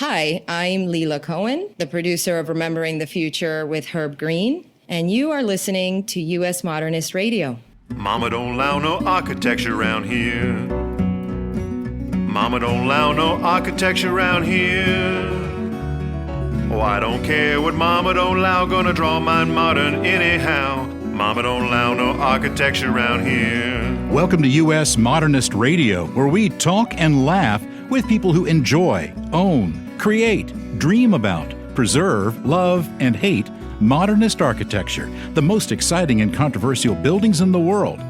Hi, I'm Leila Cohen, the producer of Remembering the Future with Herb Green, and you are listening to U.S. Modernist Radio. Mama don't allow no architecture around here. Mama don't allow no architecture around here. Oh, I don't care what Mama don't allow, gonna draw mine modern anyhow. Mama don't allow no architecture around here. Welcome to U.S. Modernist Radio, where we talk and laugh with people who enjoy, own, create, dream about, preserve, love, and hate modernist architecture, the most exciting and controversial buildings in the world.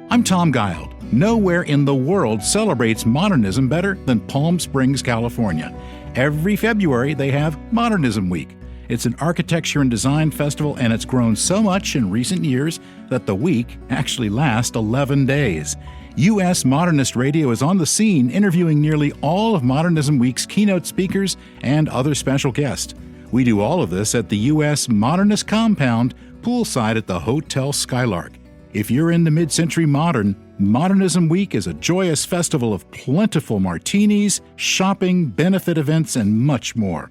I'm Tom Guild. Nowhere in the world celebrates modernism better than Palm Springs, California. Every February, they have Modernism Week. It's an architecture and design festival, and it's grown so much in recent years that the week actually lasts 11 days. U.S. Modernist Radio is on the scene interviewing nearly all of Modernism Week's keynote speakers and other special guests. We do all of this at the U.S. Modernist compound poolside at the Hotel Skylark. If you're into mid-century modern, Modernism Week is a joyous festival of plentiful martinis, shopping, benefit events, and much more.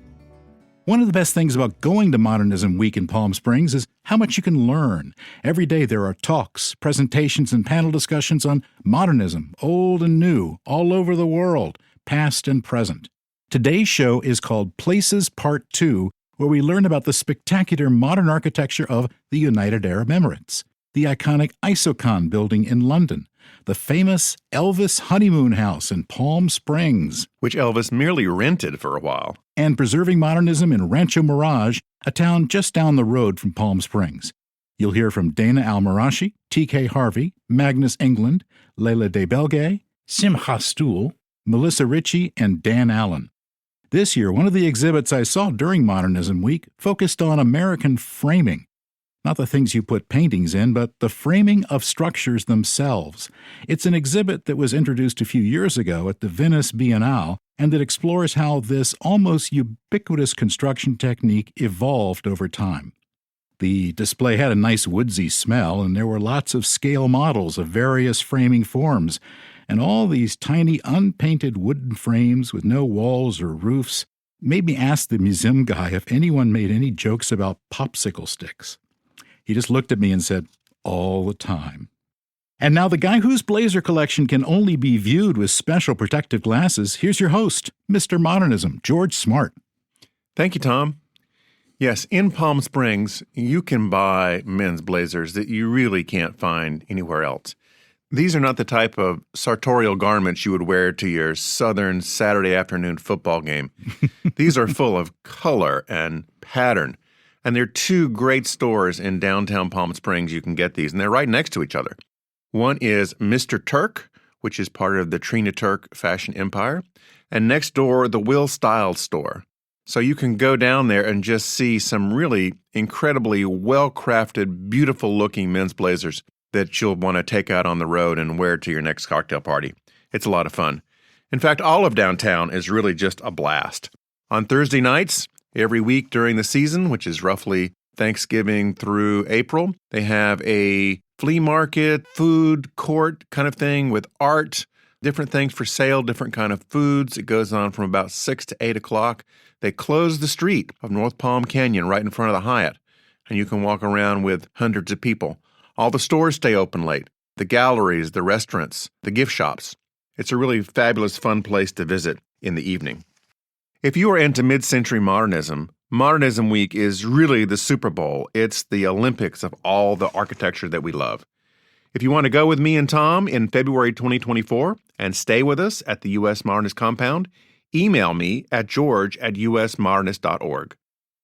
One of the best things about going to Modernism Week in Palm Springs is how much you can learn. Every day there are talks, presentations, and panel discussions on modernism, old and new, all over the world, past and present. Today's show is called Places Part 2, where we learn about the spectacular modern architecture of the United Arab Emirates, the iconic Isokon building in London, the famous Elvis Honeymoon House in Palm Springs, which Elvis merely rented for a while, and preserving modernism in Rancho Mirage, a town just down the road from Palm Springs. You'll hear from Dana Al-Marashi, TK Harvey, Magnus, England, Leila DayBelge, Simcha Schtull, Melissa Riche and Dan Allen. This year, one of the exhibits I saw during Modernism Week focused on American framing. Not the things you put paintings in, but the framing of structures themselves. It's an exhibit that was introduced a few years ago at the Venice Biennale, and that explores how this almost ubiquitous construction technique evolved over time. The display had a nice woodsy smell, and there were lots of scale models of various framing forms, and all these tiny unpainted wooden frames with no walls or roofs made me ask the museum guy if anyone made any jokes about popsicle sticks. He just looked at me and said, all the time. And now the guy whose blazer collection can only be viewed with special protective glasses, here's your host, Mr. Modernism, George Smart. Thank you, Tom. Yes, in Palm Springs, you can buy men's blazers that you really can't find anywhere else. These are not the type of sartorial garments you would wear to your southern Saturday afternoon football game. These are full of color and pattern. And there are two great stores in downtown Palm Springs you can get these, and they're right next to each other. One is Mr. Turk, which is part of the Trina Turk fashion empire, and next door, the Will Style store. So you can go down there and just see some really incredibly well-crafted, beautiful-looking men's blazers that you'll want to take out on the road and wear to your next cocktail party. It's a lot of fun. In fact, all of downtown is really just a blast. On Thursday nights, every week during the season, which is roughly Thanksgiving through April, they have a flea market, food court kind of thing with art, different things for sale, different kind of foods. It goes on from about 6 to 8 o'clock. They close the street of North Palm Canyon right in front of the Hyatt, and you can walk around with hundreds of people. All the stores stay open late, the galleries, the restaurants, the gift shops. It's a really fabulous, fun place to visit in the evening. If you are into mid-century modernism, Modernism Week is really the Super Bowl. It's the Olympics of all the architecture that we love. If you want to go with me and Tom in February 2024 and stay with us at the U.S. Modernist compound, email me at george@usmodernist.org.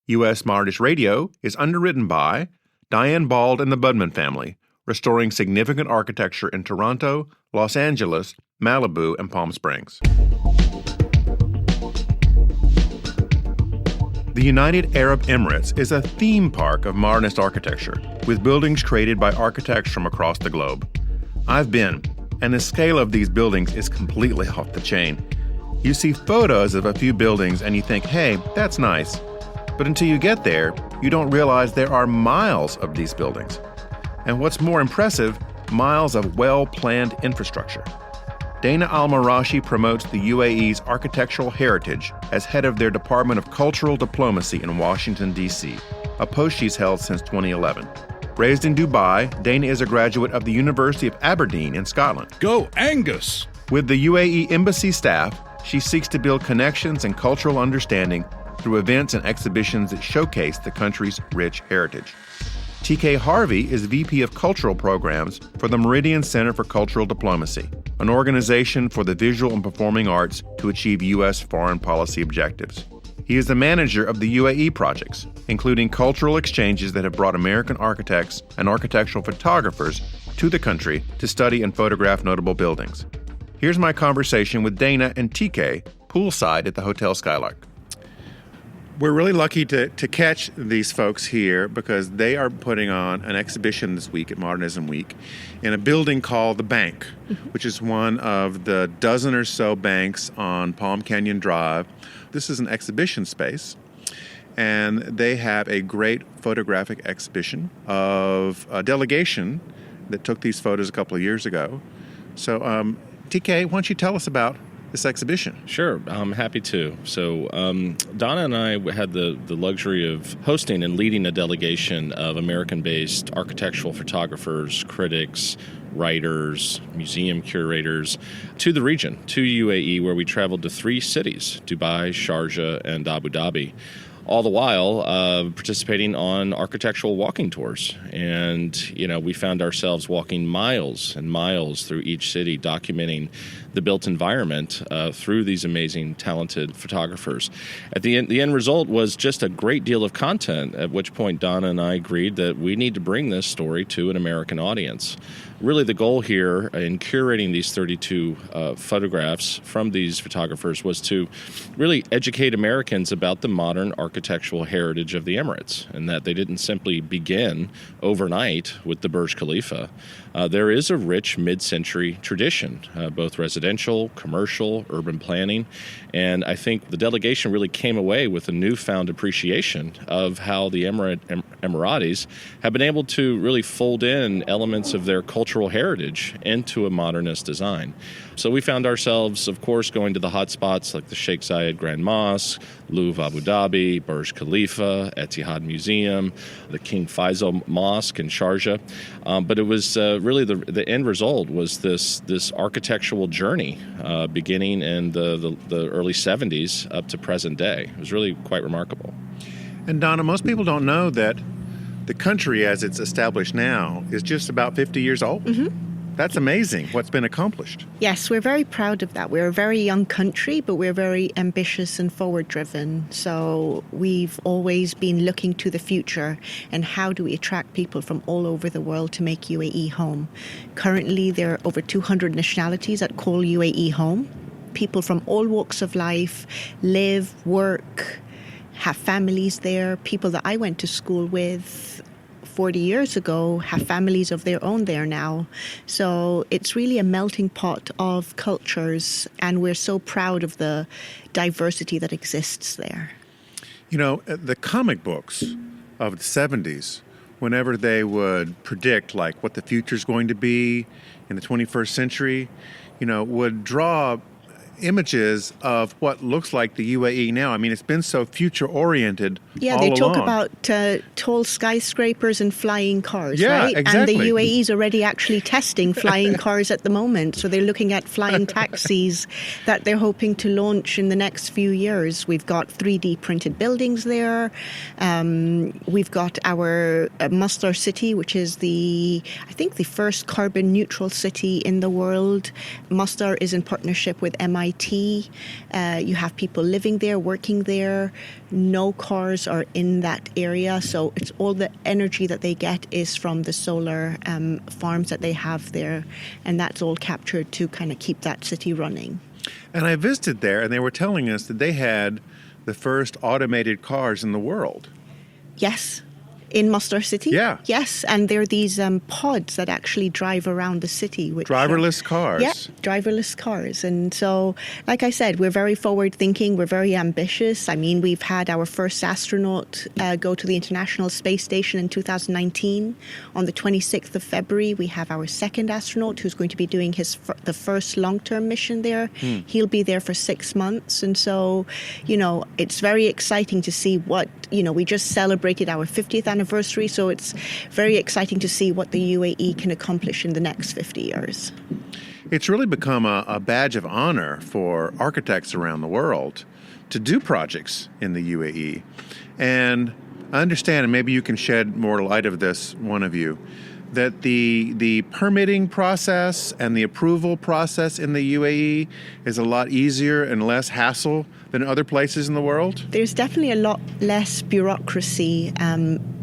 U.S. Modernist Radio is underwritten by Diane Bald and the Budman family, restoring significant architecture in Toronto, Los Angeles, Malibu, and Palm Springs. The United Arab Emirates is a theme park of modernist architecture, with buildings created by architects from across the globe. I've been, and the scale of these buildings is completely off the chain. You see photos of a few buildings and you think, hey, that's nice. But until you get there, you don't realize there are miles of these buildings. And what's more impressive, miles of well-planned infrastructure. Dana Al-Marashi promotes the UAE's architectural heritage as head of their Department of Cultural Diplomacy in Washington, D.C., a post she's held since 2011. Raised in Dubai, Dana is a graduate of the University of Aberdeen in Scotland. Go Angus! With the UAE Embassy staff, she seeks to build connections and cultural understanding through events and exhibitions that showcase the country's rich heritage. TK Harvey is VP of Cultural Programs for the Meridian Center for Cultural Diplomacy, an organization for the visual and performing arts to achieve U.S. foreign policy objectives. He is the manager of the UAE projects, including cultural exchanges that have brought American architects and architectural photographers to the country to study and photograph notable buildings. Here's my conversation with Dana and TK poolside at the Hotel Skylark. We're really lucky to catch these folks here because they are putting on an exhibition this week at Modernism Week in a building called The Bank, which is one of the dozen or so banks on Palm Canyon Drive. This is an exhibition space, and they have a great photographic exhibition of a delegation that took these photos a couple of years ago. So, TK, why don't you tell us about this exhibition? Sure, I'm happy to. So Donna and I had the luxury of hosting and leading a delegation of American-based architectural photographers, critics, writers, museum curators to the region, to UAE, where we traveled to 3 cities, Dubai, Sharjah, and Abu Dhabi. All the while participating on architectural walking tours. And, we found ourselves walking miles and miles through each city, documenting the built environment through these amazing, talented photographers. At the end result was just a great deal of content, at which point Donna and I agreed that we need to bring this story to an American audience. Really, the goal here in curating these 32 photographs from these photographers was to really educate Americans about the modern architectural heritage of the Emirates, and that they didn't simply begin overnight with the Burj Khalifa. There is a rich mid-century tradition, both residential, commercial, urban planning, and I think the delegation really came away with a newfound appreciation of how the Emiratis have been able to really fold in elements of their cultural heritage into a modernist design. So we found ourselves, of course, going to the hot spots like the Sheikh Zayed Grand Mosque, Louvre Abu Dhabi, Burj Khalifa, Etihad Museum, the King Faisal Mosque in Sharjah. But it was really the end result was this architectural journey beginning in the early 70s up to present day. It was really quite remarkable. And Donna, most people don't know that the country as it's established now is just about 50 years old. Mm-hmm. That's amazing what's been accomplished. Yes, we're very proud of that. We're a very young country, but we're very ambitious and forward-driven. So we've always been looking to the future and how do we attract people from all over the world to make UAE home. Currently, there are over 200 nationalities that call UAE home. People from all walks of life live, work, have families there. People that I went to school with 40 years ago have families of their own there now. So it's really a melting pot of cultures, and we're so proud of the diversity that exists there. The comic books of the 70s, whenever they would predict like what the future's going to be in the 21st century, would draw images of what looks like the UAE now. I mean, it's been so future-oriented Yeah, all they talk along. about tall skyscrapers and flying cars, Yeah, right? exactly. And the UAE is already actually testing flying cars at the moment. So they're looking at flying taxis that they're hoping to launch in the next few years. We've got 3D printed buildings there. We've got our Masdar city, which is I think the first carbon neutral city in the world. Masdar is in partnership with MIT. You have people living there, working there. No cars are in that area, so it's all the energy that they get is from the solar farms that they have there, and that's all captured to kind of keep that city running. And I visited there, and they were telling us that they had the first automated cars in the world. Yes. In Masdar City? Yeah. Yes, and there are these pods that actually drive around the city. Which, Driverless cars. Yeah, driverless cars. And so, like I said, we're very forward-thinking. We're very ambitious. I mean, we've had our first astronaut go to the International Space Station in 2019. On the 26th of February, we have our second astronaut who's going to be doing the first long-term mission there. He'll be there for 6 months. And so, it's very exciting to see what, we just celebrated our 50th anniversary, so it's very exciting to see what the UAE can accomplish in the next 50 years. It's really become a badge of honor for architects around the world to do projects in the UAE. And I understand, and maybe you can shed more light of this, one of you, that the permitting process and the approval process in the UAE is a lot easier and less hassle than other places in the world? There's definitely a lot less bureaucracy.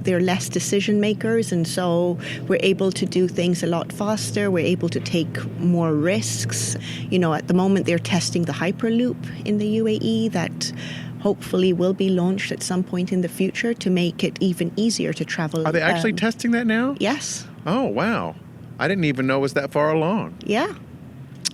There are less decision makers, and so we're able to do things a lot faster. We're able to take more risks. At the moment they're testing the Hyperloop in the UAE that hopefully will be launched at some point in the future to make it even easier to travel. Are they actually testing that now? Yes. Oh, wow. I didn't even know it was that far along. Yeah.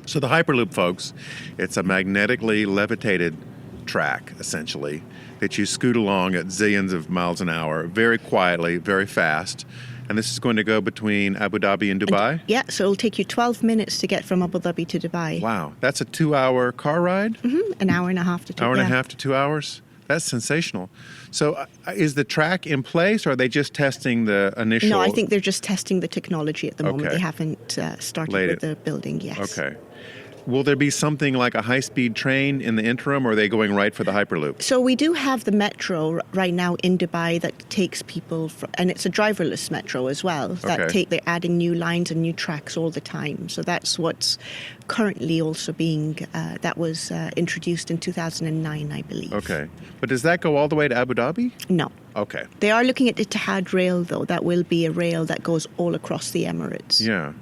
So the Hyperloop, folks, it's a magnetically levitated track, essentially, that you scoot along at zillions of miles an hour, very quietly, very fast. And this is going to go between Abu Dhabi and Dubai? Yeah, so it'll take you 12 minutes to get from Abu Dhabi to Dubai. Wow. That's a 2-hour car ride? Mm-hmm. An hour and a half to 2 hours. Hour and a half to 2 hours? That's sensational. So is the track in place, or are they just testing the initial? No, I think they're just testing the technology at the moment. Okay. They haven't started with the building yet. Okay. Will there be something like a high-speed train in the interim, or are they going right for the Hyperloop? So we do have the metro right now in Dubai that takes people, and it's a driverless metro as well. They're adding new lines and new tracks all the time. So that's what's currently also being, that was introduced in 2009, I believe. Okay. But does that go all the way to Abu Dhabi? No. Okay. They are looking at Ittihad Rail, though. That will be a rail that goes all across the Emirates. Yeah.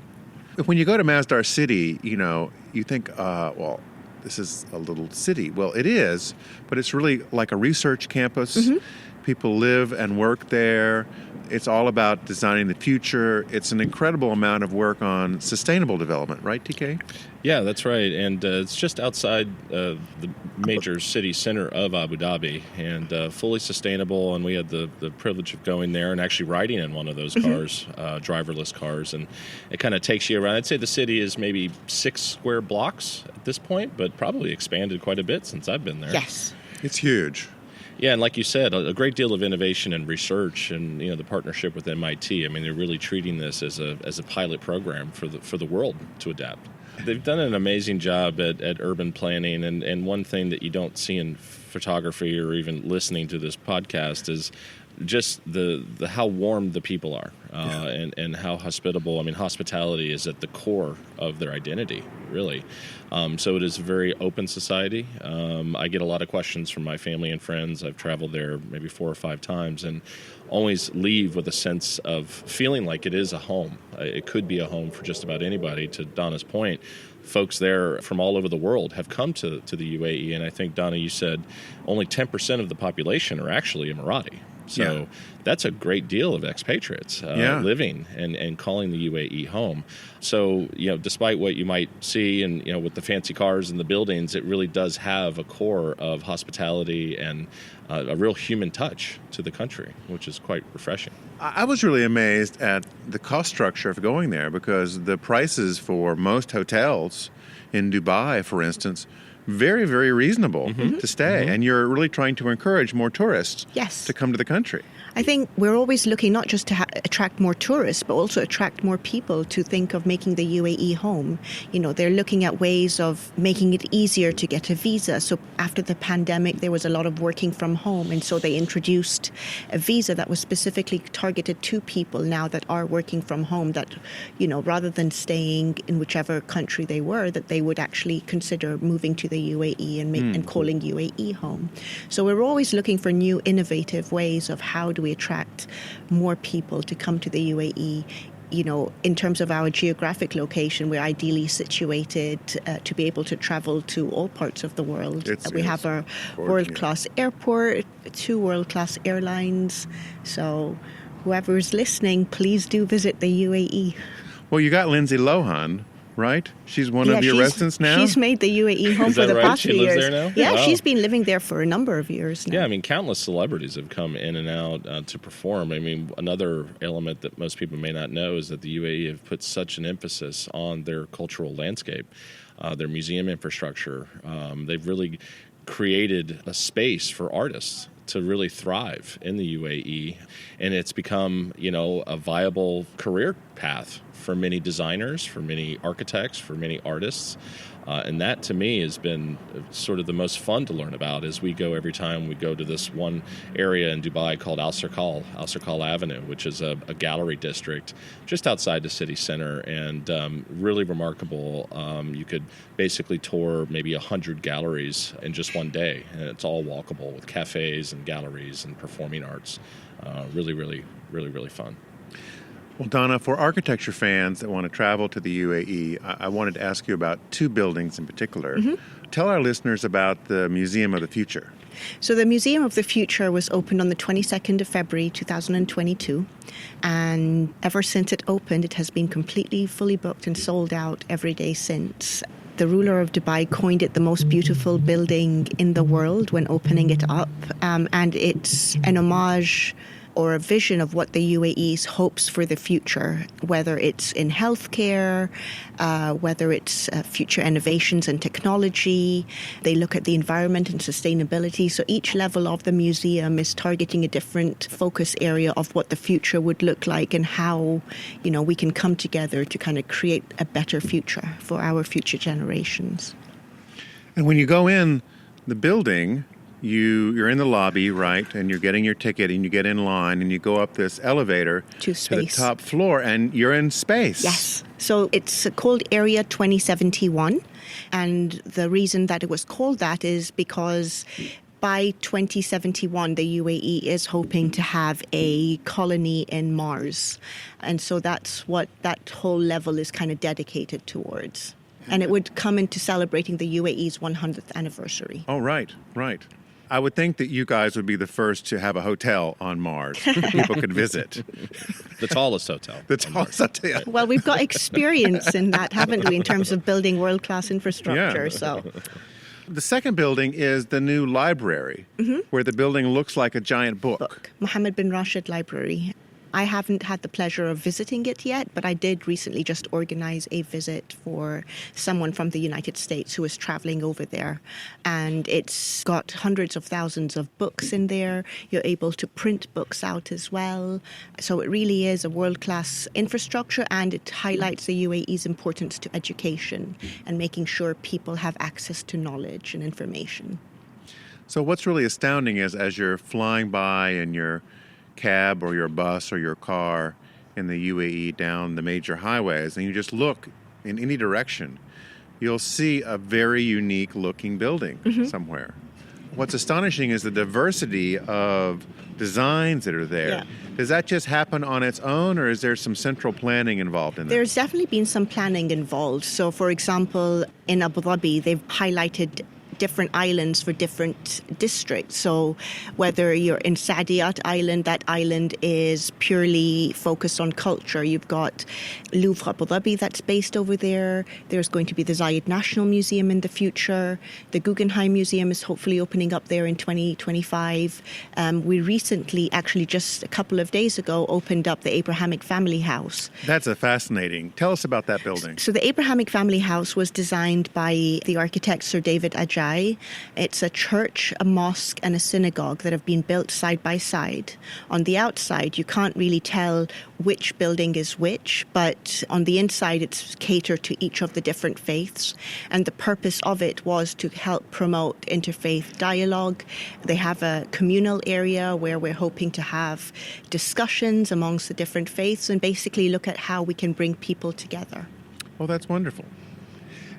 When you go to Masdar City, you think, well, this is a little city. Well, it is, but it's really like a research campus. Mm-hmm. People live and work there. It's all about designing the future. It's an incredible amount of work on sustainable development, right, TK? Yeah, that's right. And it's just outside the major city center of Abu Dhabi, and fully sustainable. And we had the privilege of going there and actually riding in one of those cars, driverless cars. And it kind of takes you around. I'd say the city is maybe 6 square blocks at this point, but probably expanded quite a bit since I've been there. Yes. It's huge. Yeah, and like you said, a great deal of innovation and research, and the partnership with MIT. I mean, they're really treating this as a pilot program for the world to adapt. They've done an amazing job at urban planning, and one thing that you don't see in photography or even listening to this podcast is just the how warm the people are, and how hospitable. I mean, hospitality is at the core of their identity, really. So it is a very open society. I get a lot of questions from my family and friends. I've traveled there maybe 4 or 5 times, and always leave with a sense of feeling like it is a home. It could be a home for just about anybody. To Donna's point, folks there from all over the world have come to the UAE, and I think, Donna, you said only 10% of the population are actually Emirati. So that's a great deal of expatriates living and calling the UAE home. So, despite what you might see and, with the fancy cars and the buildings, it really does have a core of hospitality and a real human touch to the country, which is quite refreshing. I was really amazed at the cost structure of going there, because the prices for most hotels in Dubai, for instance, very, very reasonable to stay. And you're really trying to encourage more tourists to come to the country. I think we're always looking not just to attract more tourists, but also attract more people to think of making the UAE home. They're looking at ways of making it easier to get a visa. So after the pandemic, there was a lot of working from home. And so they introduced a visa that was specifically targeted to people now that are working from home, that, rather than staying in whichever country they were, that they would actually consider moving to the UAE and calling UAE home. So we're always looking for new innovative ways of how do we attract more people to come to the UAE. In terms of our geographic location, we're ideally situated to be able to travel to all parts of the world. We have a world-class airport, 2 world-class airlines. So whoever is listening, please do visit the UAE. Well, you got Lindsay Lohan, right? She's one of your residents now? She's made the UAE home Is for that the right? past She few lives years. there now? Yeah, Wow. she's been living there for a number of years now. Yeah, I mean, countless celebrities have come in and out to perform. I mean, another element that most people may not know is that the UAE have put such an emphasis on their cultural landscape, their museum infrastructure. They've really created a space for artists to really thrive in the UAE, and it's become, a viable career path for many designers, for many architects, for many artists. And that, to me, has been sort of the most fun to learn about as we go every time we go to this one area in Dubai called Al-Sirkal Avenue, which is a gallery district just outside the city center, and really remarkable. You could basically tour maybe 100 galleries in just one day, and it's all walkable with cafes and galleries and performing arts. Really, really, really, really fun. Well, Donna, for architecture fans that want to travel to the UAE, I wanted to ask you about two buildings in particular. Mm-hmm. Tell our listeners about the Museum of the Future. So the Museum of the Future was opened on the 22nd of February 2022, and ever since it opened, it has been completely fully booked and sold out every day since. The ruler of Dubai coined it the most beautiful building in the world when opening it up, and it's an homage or a vision of what the UAE's hopes for the future, whether it's in healthcare, whether it's future innovations and technology. They look at the environment and sustainability. So each level of the museum is targeting a different focus area of what the future would look like and how, we can come together to kind of create a better future for our future generations. And when you go in the building, you're in the lobby, right, and you're getting your ticket, and you get in line, and you go up this elevator to the top floor, and you're in space. Yes. So it's called Area 2071, and the reason that it was called that is because by 2071, the UAE is hoping to have a colony in Mars, and so that's what that whole level is kind of dedicated towards. And it would come into celebrating the UAE's 100th anniversary. Oh, right. I would think that you guys would be the first to have a hotel on Mars that people could visit. The tallest hotel. The tallest hotel. Well, we've got experience in that, haven't we, in terms of building world-class infrastructure. Yeah. So, the second building is the new library, where the building looks like a giant book. Mohammed bin Rashid Library. I haven't had the pleasure of visiting it yet, but I did recently just organize a visit for someone from the United States who is traveling over there. And it's got hundreds of thousands of books in there. You're able to print books out as well. So it really is a world-class infrastructure, and it highlights the UAE's importance to education and making sure people have access to knowledge and information. So what's really astounding is as you're flying by in your cab or your bus or your car in the UAE down the major highways, and you just look in any direction, you'll see a very unique looking building somewhere. What's astonishing is the diversity of designs that are there. Yeah. Does that just happen on its own, or is there some central planning involved in that? There's definitely been some planning involved. So, for example, in Abu Dhabi, they've highlighted different islands for different districts. So whether you're in Saadiyat Island, that island is purely focused on culture. You've got Louvre Abu Dhabi that's based over there. There's going to be the Zayed National Museum in the future. The Guggenheim Museum is hopefully opening up there in 2025. We recently, actually just a couple of days ago, opened up the Abrahamic Family House. That's fascinating. Tell us about that building. So the Abrahamic Family House was designed by the architect Sir David Ajay. It's a church, a mosque, and a synagogue that have been built side by side. On the outside, you can't really tell which building is which, but on the inside, it's catered to each of the different faiths. And the purpose of it was to help promote interfaith dialogue. They have a communal area where we're hoping to have discussions amongst the different faiths and basically look at how we can bring people together. Oh, that's wonderful.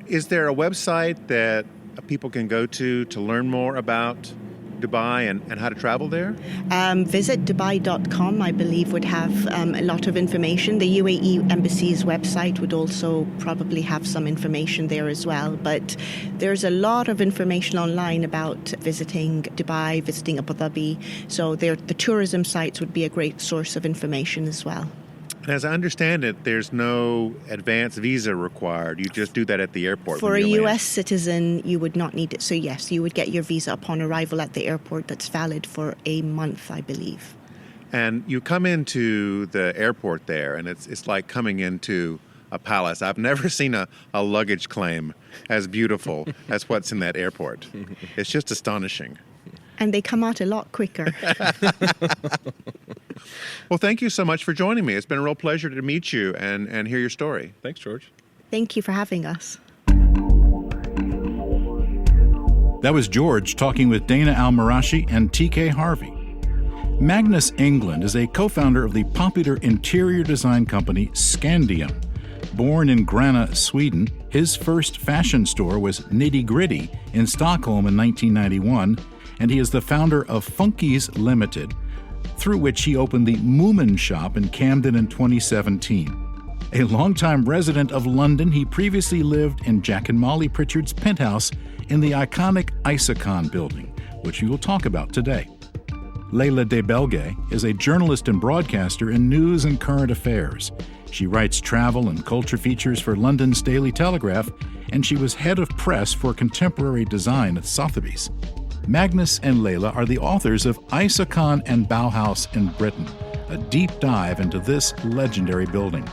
Is there a website that people can go to learn more about Dubai and how to travel there? Visit Dubai.com, I believe, would have a lot of information. The UAE Embassy's website would also probably have some information there as well. But there's a lot of information online about visiting Dubai, visiting Abu Dhabi. So the tourism sites would be a great source of information as well. As I understand it, there's no advance visa required. You just do that at the airport. For when a you land. U.S. citizen, you would not need it. So yes, you would get your visa upon arrival at the airport. That's valid for a month, I believe. And you come into the airport there, and it's like coming into a palace. I've never seen a luggage claim as beautiful as what's in that airport. It's just astonishing. And they come out a lot quicker. Well, thank you so much for joining me. It's been a real pleasure to meet you and hear your story. Thanks, George. Thank you for having us. That was George talking with Dana Al-Marashi and TK Harvey. Magnus England is a co-founder of the popular interior design company Scandium. Born in Gränna, Sweden, his first fashion store was Nitty Gritty in Stockholm in 1991, and he is the founder of Funkies Limited, through which he opened the Moomin shop in Camden in 2017. A longtime resident of London, he previously lived in Jack and Molly Pritchard's penthouse in the iconic Isokon building, which we will talk about today. Leila DayBelge is a journalist and broadcaster in news and current affairs. She writes travel and culture features for London's Daily Telegraph, and she was head of press for contemporary design at Sotheby's. Magnus and Leila are the authors of Isokon and Bauhaus in Britain, a deep dive into this legendary building.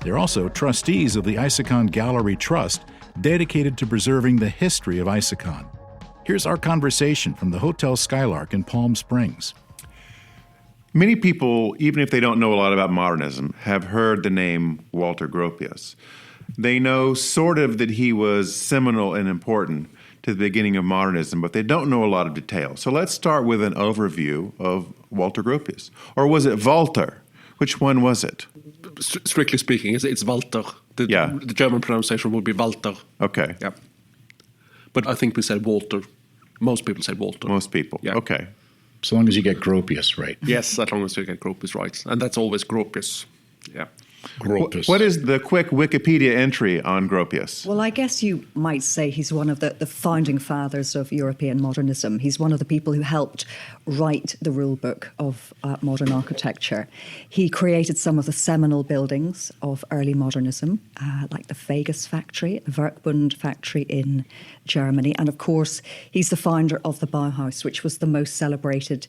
They're also trustees of the Isokon Gallery Trust, dedicated to preserving the history of Isokon. Here's our conversation from the Hotel Skylark in Palm Springs. Many people, even if they don't know a lot about modernism, have heard the name Walter Gropius. They know sort of that he was seminal and important to the beginning of modernism, but they don't know a lot of details. So let's start with an overview of Walter Gropius. Or was it Walter? Which one was it? Strictly speaking, it's Walter. The German pronunciation would be Walter. Okay. Yeah. But I think we said Walter. Most people say Walter. Most people. Yeah. Okay. So long as you get Gropius right. Yes, as long as you get Gropius right. And that's always Gropius. Yeah. Gropius. What is the quick Wikipedia entry on Gropius? Well, I guess you might say he's one of the founding fathers of European modernism. He's one of the people who helped write the rule book of modern architecture. He created some of the seminal buildings of early modernism, like the Vegas factory, the Werkbund factory in Germany. And of course, he's the founder of the Bauhaus, which was the most celebrated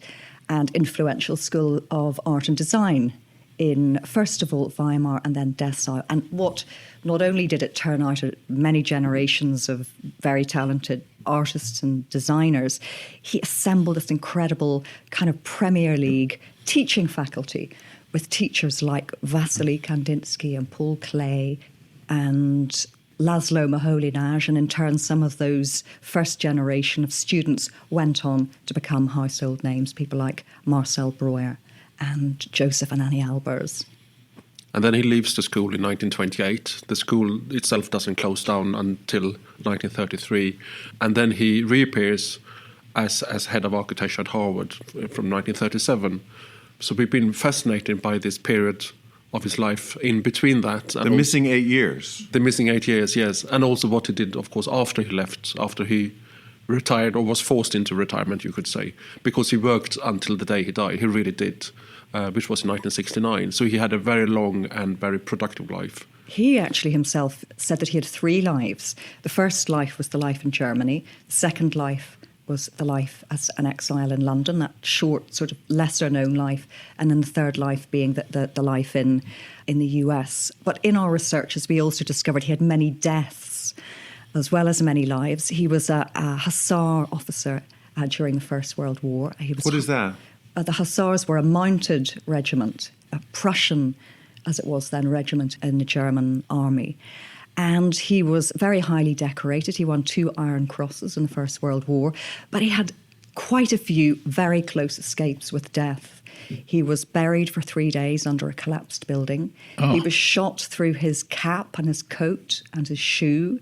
and influential school of art and design in, first of all, Weimar and then Dessau. And what not only did it turn out many generations of very talented artists and designers, he assembled this incredible kind of Premier League teaching faculty with teachers like Vasily Kandinsky and Paul Klee and Laszlo Moholy-Nagy, and in turn some of those first generation of students went on to become household names, people like Marcel Breuer and Joseph and Annie Albers. And then he leaves the school in 1928. The school itself doesn't close down until 1933. And then he reappears as head of architecture at Harvard from 1937. So we've been fascinated by this period of his life in between that. The missing 8 years. The missing 8 years, yes. And also what he did, of course, after he left, after he retired or was forced into retirement, you could say, because he worked until the day he died. He really did, which was in 1969. So he had a very long and very productive life. He actually himself said that he had 3 lives. The first life was the life in Germany. The second life was the life as an exile in London, that short, sort of lesser-known life, and then the third life being the life in the US. But in our researches, we also discovered he had many deaths as well as many lives. He was a Hussar officer during the First World War. What is that? The Hussars were a mounted regiment, a Prussian, as it was then, regiment in the German army. And he was very highly decorated. He won 2 Iron Crosses in the First World War, but he had quite a few very close escapes with death. He was buried for 3 days under a collapsed building. Oh. He was shot through his cap and his coat and his shoe,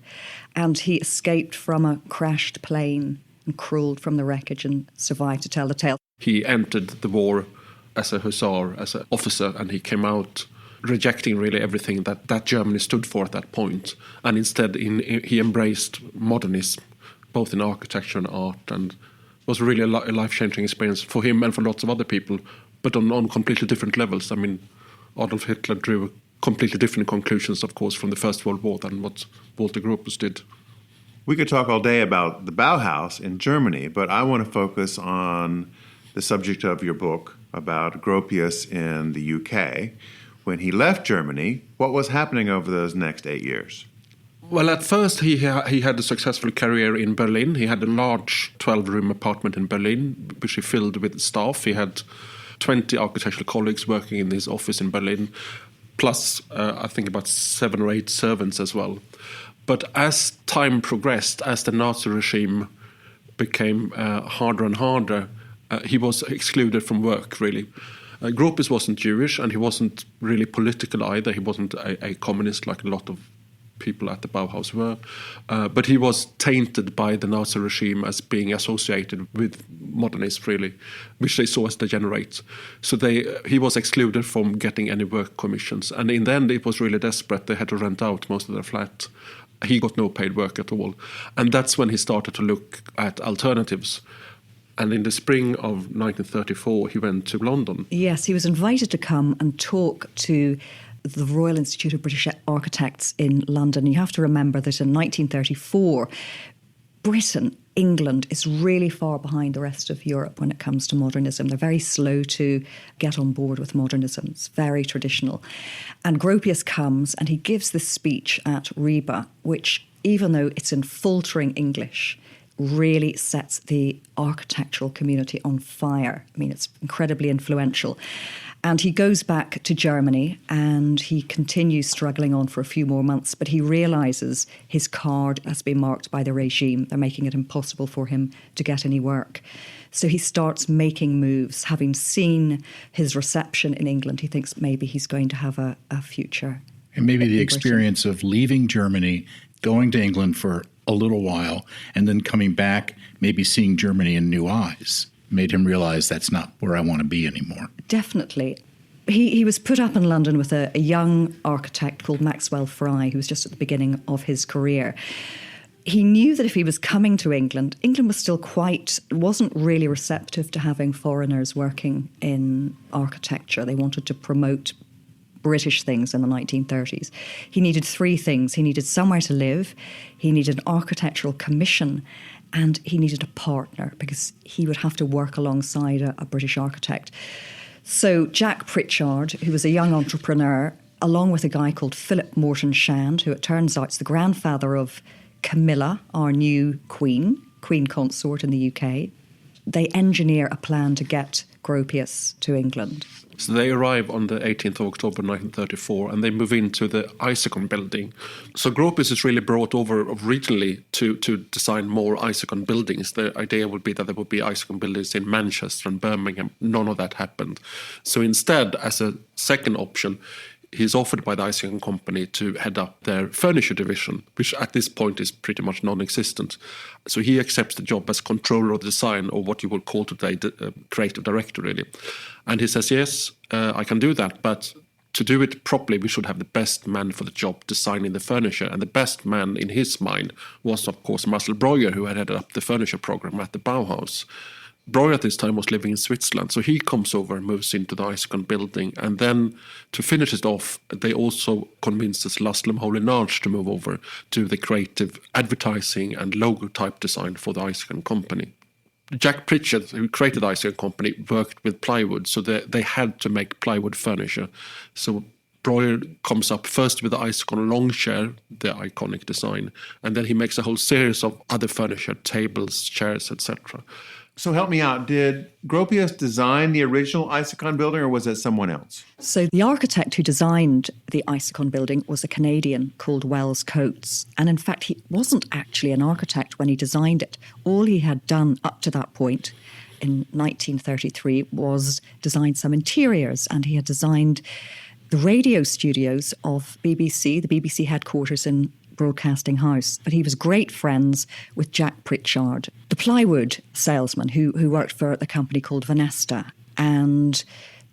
and he escaped from a crashed plane and crawled from the wreckage and survived to tell the tale. He entered the war as a hussar, as an officer, and he came out rejecting really everything that Germany stood for at that point. And instead he embraced modernism, both in architecture and art, and it was really a life-changing experience for him and for lots of other people, but on completely different levels. I mean, Adolf Hitler drew completely different conclusions, of course, from the First World War than what Walter Gropius did. We could talk all day about the Bauhaus in Germany, but I want to focus on the subject of your book about Gropius in the UK. When he left Germany, what was happening over those next 8 years? Well, at first he had a successful career in Berlin. He had a large 12-room apartment in Berlin, which he filled with staff. He had 20 architectural colleagues working in his office in Berlin, plus I think about 7 or 8 servants as well. But as time progressed, as the Nazi regime became harder and harder, he was excluded from work, really. Gropius wasn't Jewish, and he wasn't really political either. He wasn't a communist like a lot of people at the Bauhaus were. But he was tainted by the Nazi regime as being associated with modernists, really, which they saw as degenerate. So he was excluded from getting any work commissions. And in the end, it was really desperate. They had to rent out most of their flat. He got no paid work at all. And that's when he started to look at alternatives. And in the spring of 1934, he went to London. Yes, he was invited to come and talk to the Royal Institute of British Architects in London. You have to remember that in 1934, Britain, England, is really far behind the rest of Europe when it comes to modernism. They're very slow to get on board with modernism. It's very traditional. And Gropius comes and he gives this speech at Ribe, which, even though it's in faltering English, really sets the architectural community on fire. I mean, it's incredibly influential. And he goes back to Germany and he continues struggling on for a few more months, but he realises his card has been marked by the regime. They're making it impossible for him to get any work. So he starts making moves. Having seen his reception in England, he thinks maybe he's going to have a future. And maybe the experience of leaving Germany, going to England for a little while, and then coming back, maybe seeing Germany in new eyes, made him realize that's not where I want to be anymore. Definitely. He was put up in London with a young architect called Maxwell Fry, who was just at the beginning of his career. He knew that if he was coming to England was still wasn't really receptive to having foreigners working in architecture. They wanted to promote British things in the 1930s. He needed 3 things. He needed somewhere to live, he needed an architectural commission, and he needed a partner because he would have to work alongside a British architect. So Jack Pritchard, who was a young entrepreneur, along with a guy called Philip Morton Shand, who it turns out is the grandfather of Camilla, our new queen consort in the UK, they engineer a plan to get Gropius to England. So they arrive on the 18th of October 1934 and they move into the Isokon building. So Gropius is really brought over regionally to design more Isokon buildings. The idea would be that there would be Isokon buildings in Manchester and Birmingham. None of that happened. So instead, as a second option, he's offered by the Isokon company to head up their furniture division, which at this point is pretty much non-existent. So he accepts the job as controller of design, or what you would call today creative director, really. And he says, yes, I can do that, but to do it properly, we should have the best man for the job designing the furniture. And the best man in his mind was, of course, Marcel Breuer, who had headed up the furniture program at the Bauhaus. Breuer at this time was living in Switzerland, so he comes over and moves into the Isokon building. And then to finish it off, they also convinces Laszlo Moholy-Nagy to move over to the creative advertising and logo type design for the Isokon company. Jack Pritchard, who created the Isokon company, worked with plywood, so they had to make plywood furniture. So Breuer comes up first with the Isokon long chair, the iconic design, and then he makes a whole series of other furniture, tables, chairs, etc. So help me out. Did Gropius design the original Isokon building, or was it someone else? So the architect who designed the Isokon building was a Canadian called Wells Coates. And in fact, he wasn't actually an architect when he designed it. All he had done up to that point in 1933 was design some interiors. And he had designed the radio studios of BBC, the BBC headquarters in Broadcasting House. But he was great friends with Jack Pritchard. The the plywood salesman who worked for a company called Venesta. And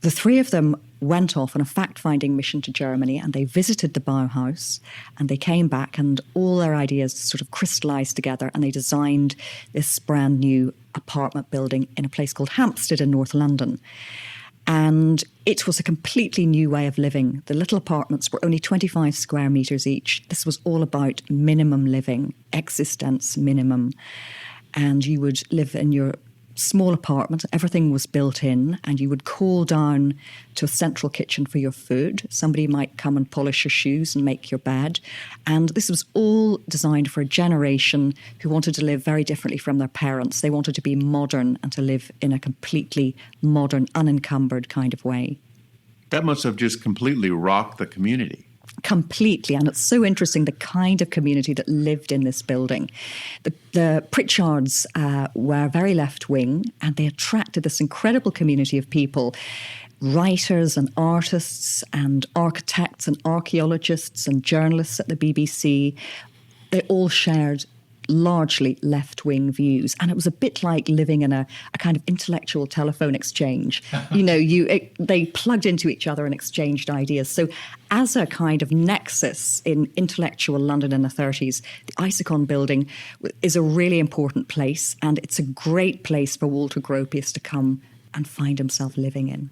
the three of them went off on a fact-finding mission to Germany, and they visited the Bauhaus, and they came back, and all their ideas sort of crystallized together, and they designed this brand new apartment building in a place called Hampstead in North London. And it was a completely new way of living. The little apartments were only 25 square meters each. This was all about minimum living, existence minimum. And you would live in your small apartment, everything was built in, and you would call down to a central kitchen for your food. Somebody might come and polish your shoes and make your bed. And this was all designed for a generation who wanted to live very differently from their parents. They wanted to be modern and to live in a completely modern, unencumbered kind of way. That must have just completely rocked the community. Completely. And it's so interesting, the kind of community that lived in this building. The Pritchards were very left-wing, and they attracted this incredible community of people, writers and artists and architects and archaeologists and journalists at the BBC. They all shared largely left-wing views, and it was a bit like living in a kind of intellectual telephone exchange. They plugged into each other and exchanged ideas. So as a kind of nexus in intellectual London in the 30s, the Isokon building is a really important place, and it's a great place for Walter Gropius to come and find himself living in.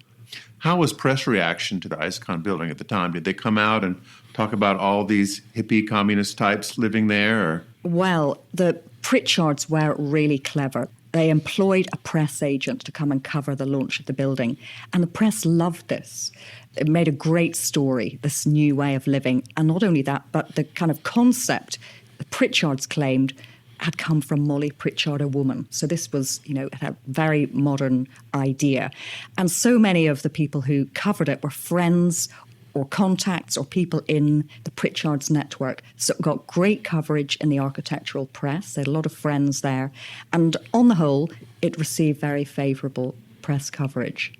How was press reaction to the Isokon building at the time? Did they come out and talk about all these hippie communist types living there? Or? Well, the Pritchards were really clever. They employed a press agent to come and cover the launch of the building. And the press loved this. It made a great story, this new way of living. And not only that, but the kind of concept the Pritchards claimed had come from Molly Pritchard, a woman. So this was, a very modern idea. And so many of the people who covered it were friends or contacts or people in the Pritchards network. So it got great coverage in the architectural press. They had a lot of friends there. And on the whole, it received very favourable press coverage.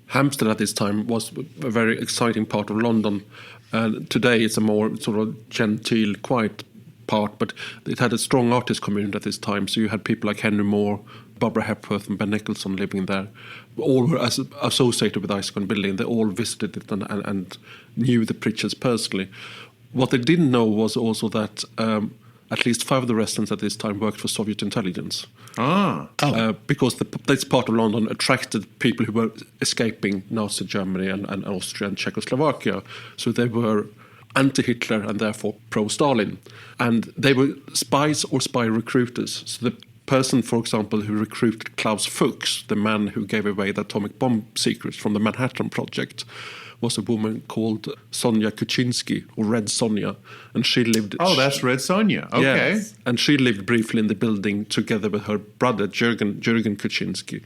Hampstead at this time was a very exciting part of London. And today it's a more sort of genteel, quiet part, but it had a strong artist community at this time. So you had people like Henry Moore, Barbara Hepworth and Ben Nicholson living there. All were associated with the Isokon building. They all visited it and knew the Pritchards personally. What they didn't know was also that at least 5 of the residents at this time worked for Soviet intelligence. Because this part of London attracted people who were escaping Nazi Germany and Austria and Czechoslovakia. So they were anti-Hitler and therefore pro-Stalin. And they were spies or spy recruiters. So the person, for example, who recruited Klaus Fuchs, the man who gave away the atomic bomb secrets from the Manhattan Project, was a woman called Sonia Kuczynski, or Red Sonia. And she lived... Oh, that's Red Sonia. Okay. Yes. And she lived briefly in the building together with her brother, Jürgen Kuczynski.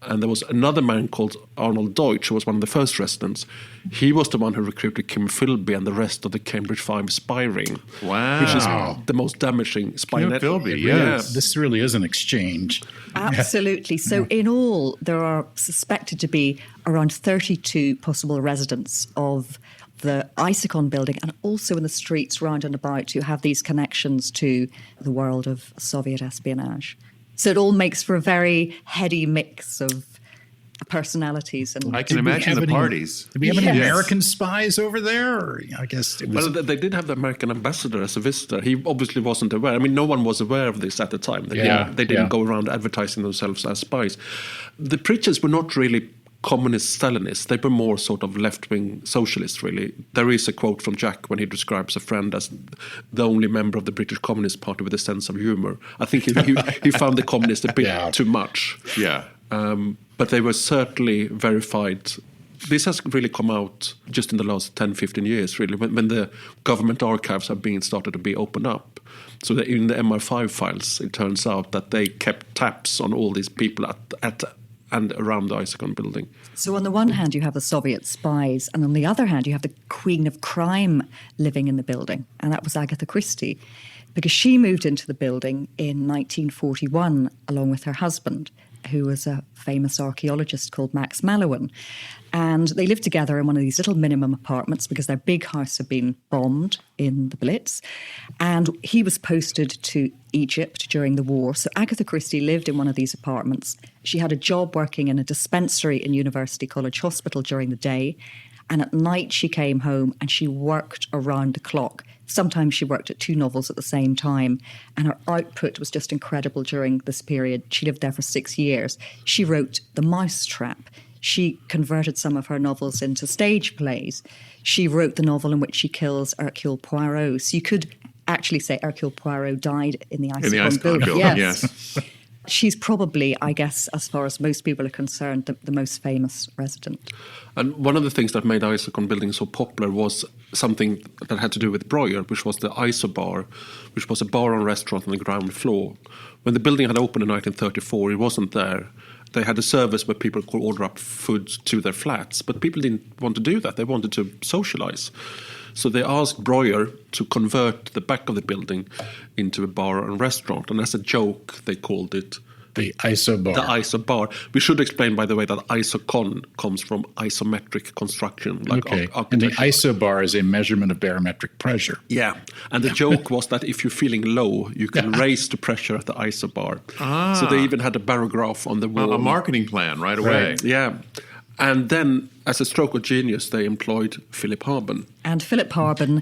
And there was another man called Arnold Deutsch, who was one of the first residents. He was the one who recruited Kim Philby and the rest of the Cambridge 5 spy ring. Wow. Which is the most damaging spy Kim network. Philby, yes. This really is an exchange. Absolutely. So in all, there are suspected to be around 32 possible residents of the Isokon building, and also in the streets round and about who have these connections to the world of Soviet espionage. So it all makes for a very heady mix of personalities. And I can imagine the parties. Did we have any American spies over there? Or, I guess it was... Well, they did have the American ambassador as a visitor. He obviously wasn't aware. I mean, no one was aware of this at the time. They didn't go around advertising themselves as spies. The Pritchards were not really communist Stalinists. They were more sort of left-wing socialists, really. There is a quote from Jack when he describes a friend as the only member of the British Communist Party with a sense of humour. I think he found the communists a bit too much. Yeah. But they were certainly verified. This has really come out just in the last 10, 15 years, really, when the government archives have been started to be opened up. So that in the MI5 files, it turns out that they kept tabs on all these people at and around the Isokon building. So on the one hand, you have the Soviet spies, and on the other hand, you have the queen of crime living in the building, and that was Agatha Christie, because she moved into the building in 1941 along with her husband. who was a famous archaeologist called Max Mallowan. And they lived together in one of these little minimum apartments because their big house had been bombed in the Blitz. And he was posted to Egypt during the war. So Agatha Christie lived in one of these apartments. She had a job working in a dispensary in University College Hospital during the day. And at night she came home and she worked around the clock. Sometimes she worked at 2 novels at the same time. And her output was just incredible during this period. She lived there for 6 years. She wrote The Mousetrap. She converted some of her novels into stage plays. She wrote the novel in which she kills Hercule Poirot. So you could actually say Hercule Poirot died in the Isokon building. Yes. She's probably, I guess, as far as most people are concerned, the most famous resident. And one of the things that made Isokon building so popular was something that had to do with Breuer, which was the Isobar, which was a bar and restaurant on the ground floor. When the building had opened in 1934, it wasn't there. They had a service where people could order up food to their flats, but people didn't want to do that. They wanted to socialize. So they asked Breuer to convert the back of the building into a bar and restaurant. And as a joke, they called it The Isobar. The Isobar. We should explain, by the way, that Isokon comes from isometric construction. Like Okay. And the Isobar is a measurement of barometric pressure. Yeah. And the joke was that if you're feeling low, you can raise the pressure at the Isobar. So they even had a barograph on the wall. A marketing plan right away. Right. Yeah. And then, as a stroke of genius, they employed Philip Harben. And Philip Harben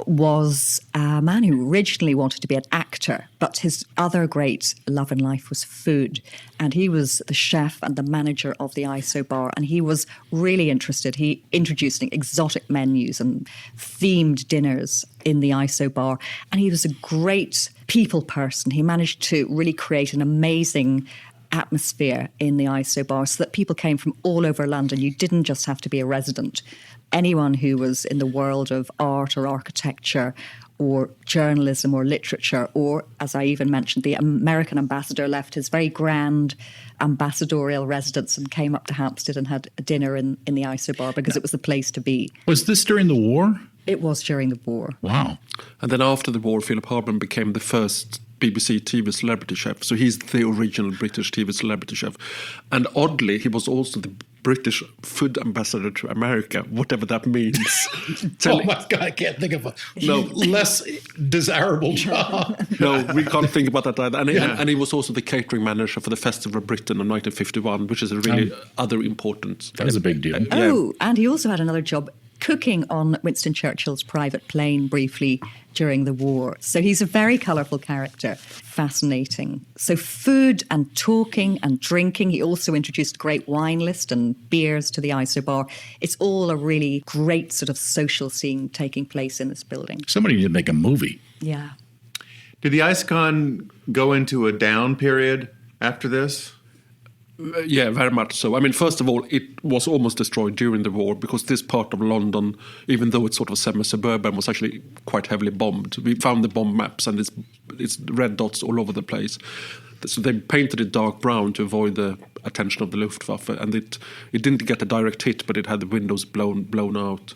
was a man who originally wanted to be an actor, but his other great love in life was food. And he was the chef and the manager of the Isobar, and he was really interested. He introduced exotic menus and themed dinners in the Isobar, and he was a great people person. He managed to really create an amazing atmosphere in the Isobar so that people came from all over London. You didn't just have to be a resident. Anyone who was in the world of art or architecture or journalism or literature, or, as I even mentioned, the American ambassador left his very grand ambassadorial residence and came up to Hampstead and had a dinner in the Isobar because it was the place to be. Was this during the war? It was during the war. Wow. And then after the war, Philip Harben became the first BBC TV celebrity chef. So he's the original British TV celebrity chef. And oddly, he was also the British food ambassador to America, whatever that means. Oh my God, I can't think of a less desirable job. No, we can't think about that either. And he was also the catering manager for the Festival of Britain in 1951, which is a really other important... That was a big deal. Oh, and he also had another job cooking on Winston Churchill's private plane briefly during the war. So he's a very colourful character, fascinating. So food and talking and drinking. He also introduced a great wine list and beers to the Isobar. It's all a really great sort of social scene taking place in this building. Somebody need to make a movie. Yeah. Did the Isokon go into a down period after this? Yeah, very much so. I mean, first of all, it was almost destroyed during the war because this part of London, even though it's sort of semi-suburban, was actually quite heavily bombed. We found the bomb maps and it's red dots all over the place. So they painted it dark brown to avoid the attention of the Luftwaffe, and it didn't get a direct hit, but it had the windows blown out.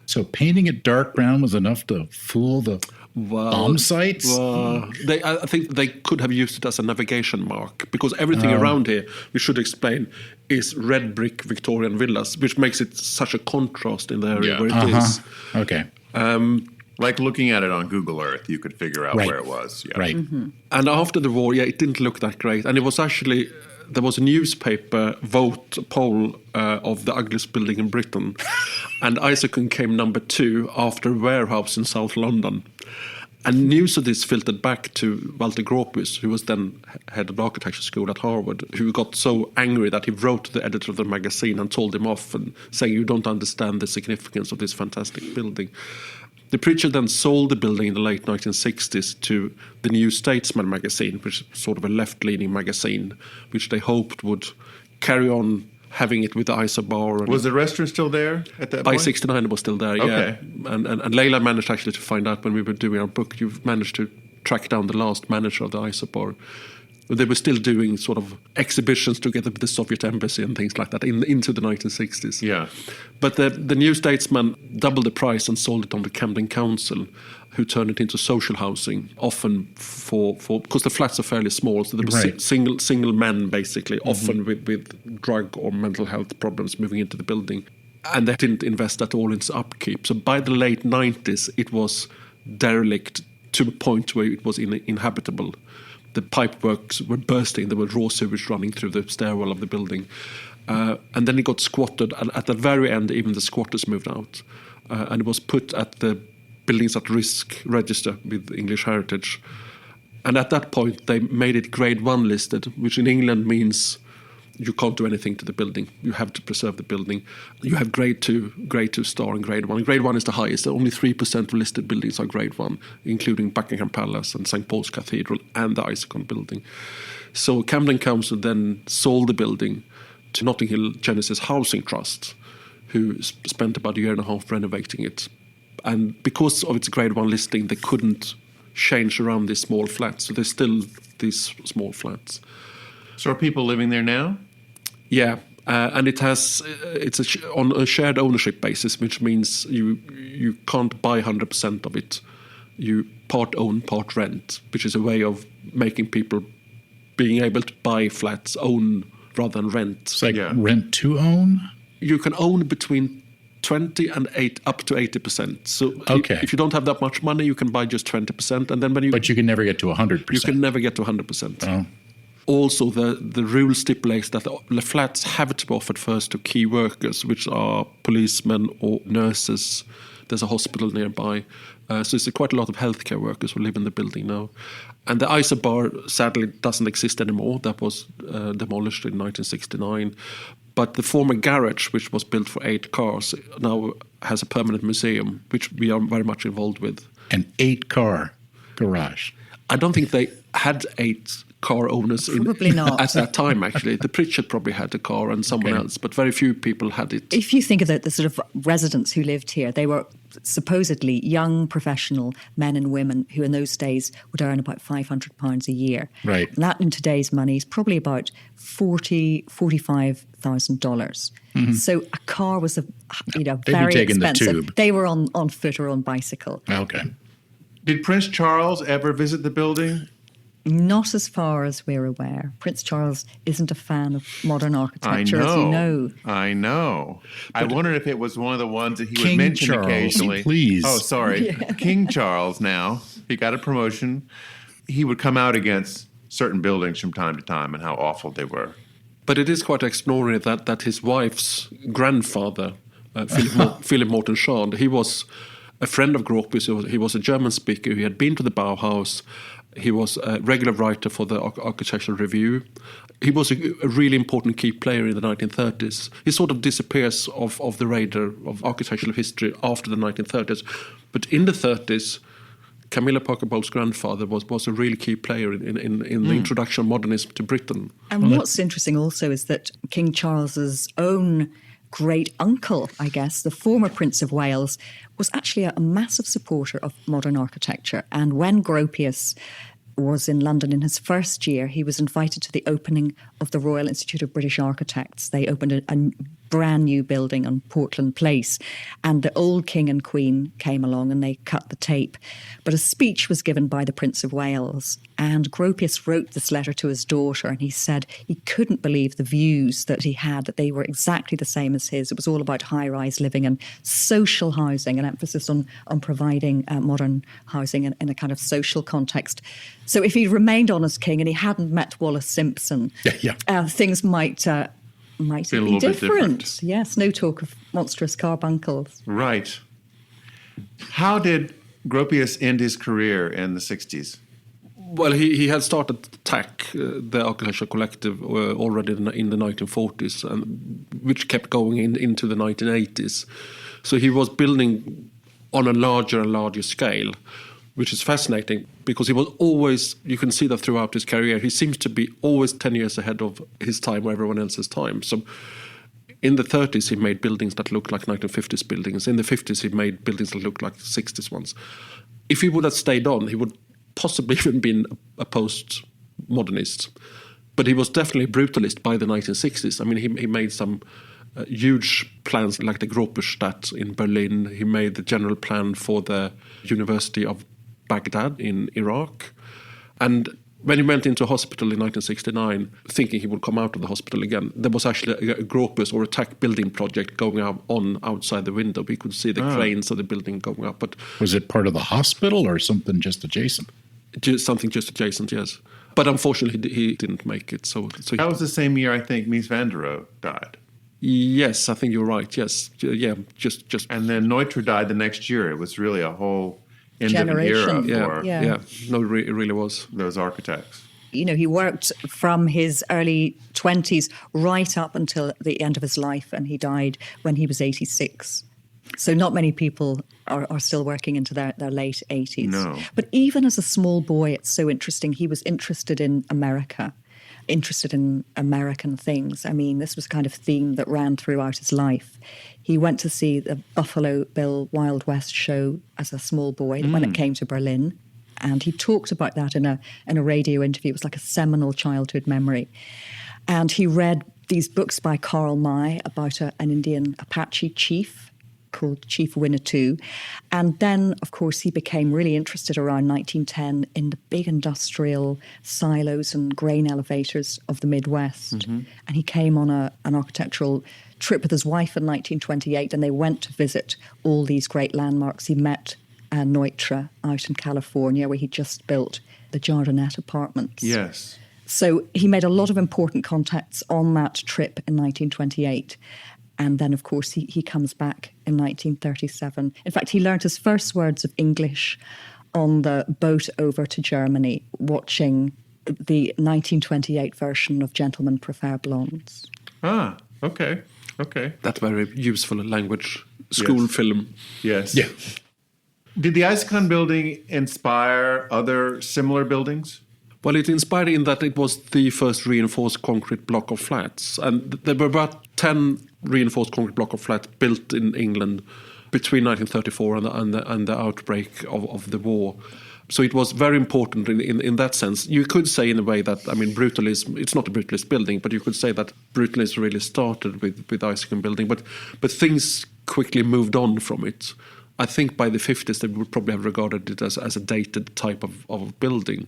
So painting it dark brown was enough to fool the bomb sites? I think they could have used it as a navigation mark because everything around here, we should explain, is red brick Victorian villas, which makes it such a contrast in the area where it is. Okay. Like looking at it on Google Earth, you could figure out where it was. Yeah. Right. Mm-hmm. And after the war, it didn't look that great. And it was actually... There was a newspaper poll of the ugliest building in Britain, and Isokon came number 2 after Warehouse in South London. And news of this filtered back to Walter Gropius, who was then head of architecture school at Harvard, who got so angry that he wrote to the editor of the magazine and told him off and saying, "You don't understand the significance of this fantastic building." The preacher then sold the building in the late 1960s to the New Statesman magazine, which is sort of a left-leaning magazine, which they hoped would carry on having it with the Isobar. Was the restaurant still there at that By point? 1969 it was still there, Okay. yeah. And Leila managed actually to find out when we were doing our book, you've managed to track down the last manager of the Isobar. They were still doing sort of exhibitions together with the Soviet embassy and things like that into the 1960s. Yeah. But the New Statesman doubled the price and sold it on the Camden Council, who turned it into social housing, often for because the flats are fairly small, so there were single men basically, often with drug or mental health problems moving into the building. And they didn't invest at all in its upkeep. So by the late 90s, it was derelict to a point where it was inhabitable. The pipeworks were bursting. There was raw sewage running through the stairwell of the building. And then it got squatted. And at the very end, even the squatters moved out. And it was put at the Buildings at Risk register with English Heritage. And at that point, they made it Grade 1 listed, which in England means you can't do anything to the building. You have to preserve the building. You have Grade 2 star, and Grade 1. Grade 1 is the highest. Only 3% of listed buildings are Grade 1, including Buckingham Palace and St. Paul's Cathedral and the Isokon building. So Camden Council then sold the building to Notting Hill Genesis Housing Trust, who spent about a year and a half renovating it. And because of its Grade 1 listing, they couldn't change around these small flats. So there's still these small flats. So are people living there now? Yeah, and it's on a shared ownership basis, which means you can't buy 100% of it. You part own, part rent, which is a way of making people being able to buy flats, own rather than rent. It's like rent to own? You can own between 20 and up to 80%. So if you don't have that much money, you can buy just 20%, and then but you can never get to 100%. You can never get to 100%. Oh. Also, the rule stipulates that the flats have to be offered first to key workers, which are policemen or nurses. There's a hospital nearby. So there's quite a lot of healthcare workers who live in the building now. And the Isobar, sadly, doesn't exist anymore. That was demolished in 1969. But the former garage, which was built for 8 cars, now has a permanent museum, which we are very much involved with. An 8-car garage? I don't think they had 8 car owners at that time, actually. The Pritchard probably had a car and someone else, but very few people had it. If you think of the sort of residents who lived here, they were supposedly young professional men and women who in those days would earn about £500 a year. Right. And that in today's money is probably about $45,000. Mm-hmm. So a car was very expensive. They were on foot or on bicycle. Okay. Did Prince Charles ever visit the building? Not as far as we're aware. Prince Charles isn't a fan of modern architecture, as you know. I know. I wondered if it was one of the ones that he King would mention Charles, occasionally. Please. Oh, sorry. Yeah. King Charles now. He got a promotion. He would come out against certain buildings from time to time and how awful they were. But it is quite extraordinary that his wife's grandfather, Philip Morton Schad, he was a friend of Gropius. He was a German speaker. He had been to the Bauhaus. He was a regular writer for the Architectural Review. He was a really important key player in the 1930s. He sort of disappears of the radar of architectural history after the 1930s. But in the 30s, Camilla Parker Bowles' grandfather was a really key player in the introduction of modernism to Britain. And what's interesting also is that King Charles's own great uncle, I guess, the former Prince of Wales, was actually a massive supporter of modern architecture. And when Gropius was in London in his first year, he was invited to the opening of the Royal Institute of British Architects. They opened a brand new building on Portland Place, and the old King and Queen came along and they cut the tape. But a speech was given by the Prince of Wales, and Gropius wrote this letter to his daughter, and he said he couldn't believe the views that he had, that they were exactly the same as his. It was all about high-rise living and social housing, an emphasis on providing modern housing in a kind of social context. So if he'd remained on as king and he hadn't met Wallace Simpson, things might be different. Yes, no talk of monstrous carbuncles. Right. How did Gropius end his career in the 60s? Well, he had started TAC, the Architectural Collective, already in the 1940s, which kept going into the 1980s. So he was building on a larger and larger scale, which is fascinating because he was always, you can see that throughout his career, he seems to be always 10 years ahead of his time or everyone else's time. So in the 30s, he made buildings that looked like 1950s buildings. In the 50s, he made buildings that looked like 60s ones. If he would have stayed on, he would possibly even been a modernist. But he was definitely a brutalist by the 1960s. I mean, he made some huge plans like the Gropiusstadt in Berlin. He made the general plan for the University of Baghdad in Iraq. And when he went into hospital in 1969, thinking he would come out of the hospital again, there was actually a Gropius or attack building project going on outside the window. We could see the cranes of the building going up. But Was it part of the hospital or something just adjacent? Something just adjacent, yes. But unfortunately, he didn't make it. So That was the same year, I think, Mies van der Rohe died. Yes, I think you're right. Yes, yeah, just. And then Neutra died the next year. It was really a whole end Generation. of an era for Yeah. No, it really was. those architects. You know, he worked from his early 20s right up until the end of his life, and he died when he was 86. So not many people are still working into their late 80s. No. But even as a small boy, it's so interesting. He was interested in America, interested in American things. I mean, this was kind of theme that ran throughout his life. He went to see the Buffalo Bill Wild West show as a small boy when it came to Berlin. And he talked about that in a radio interview. It was like a seminal childhood memory. And he read these books by Karl May about an Indian Apache chief called Chief Winnetou. And then, of course, he became really interested around 1910 in the big industrial silos and grain elevators of the Midwest. Mm-hmm. And he came on an architectural trip with his wife in 1928, and they went to visit all these great landmarks. He met Neutra out in California, where he just built the Jardinette apartments. Yes. So he made a lot of important contacts on that trip in 1928. And then, of course, he comes back in 1937. In fact, he learned his first words of English on the boat over to Germany, watching the 1928 version of Gentlemen Prefer Blondes. Ah, okay. That very useful language school film. Yes. Yeah. Did the Isokon building inspire other similar buildings? Well, it inspired in that it was the first reinforced concrete block of flats. And there were about 10 reinforced concrete block of flats built in England between 1934 and the outbreak of the war. So it was very important in that sense. You could say in a way that, I mean, brutalism, it's not a brutalist building, but you could say that brutalism really started with Isokon building. But things quickly moved on from it. I think by the 50s they would probably have regarded it as a dated type of building.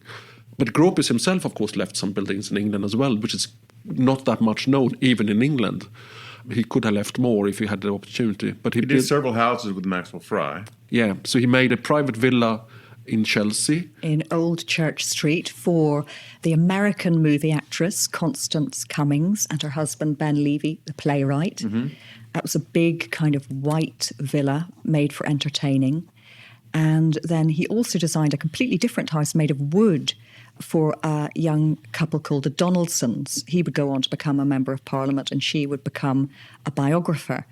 But Gropius himself, of course, left some buildings in England as well, which is not that much known, even in England. He could have left more if he had the opportunity. But he did several houses with Maxwell Fry. Yeah, so he made a private villa in Chelsea. In Old Church Street for the American movie actress Constance Cummings and her husband Ben Levy, the playwright. Mm-hmm. That was a big kind of white villa made for entertaining. And then he also designed a completely different house made of wood for a young couple called the Donaldsons. He would go on to become a member of Parliament and she would become a biographer.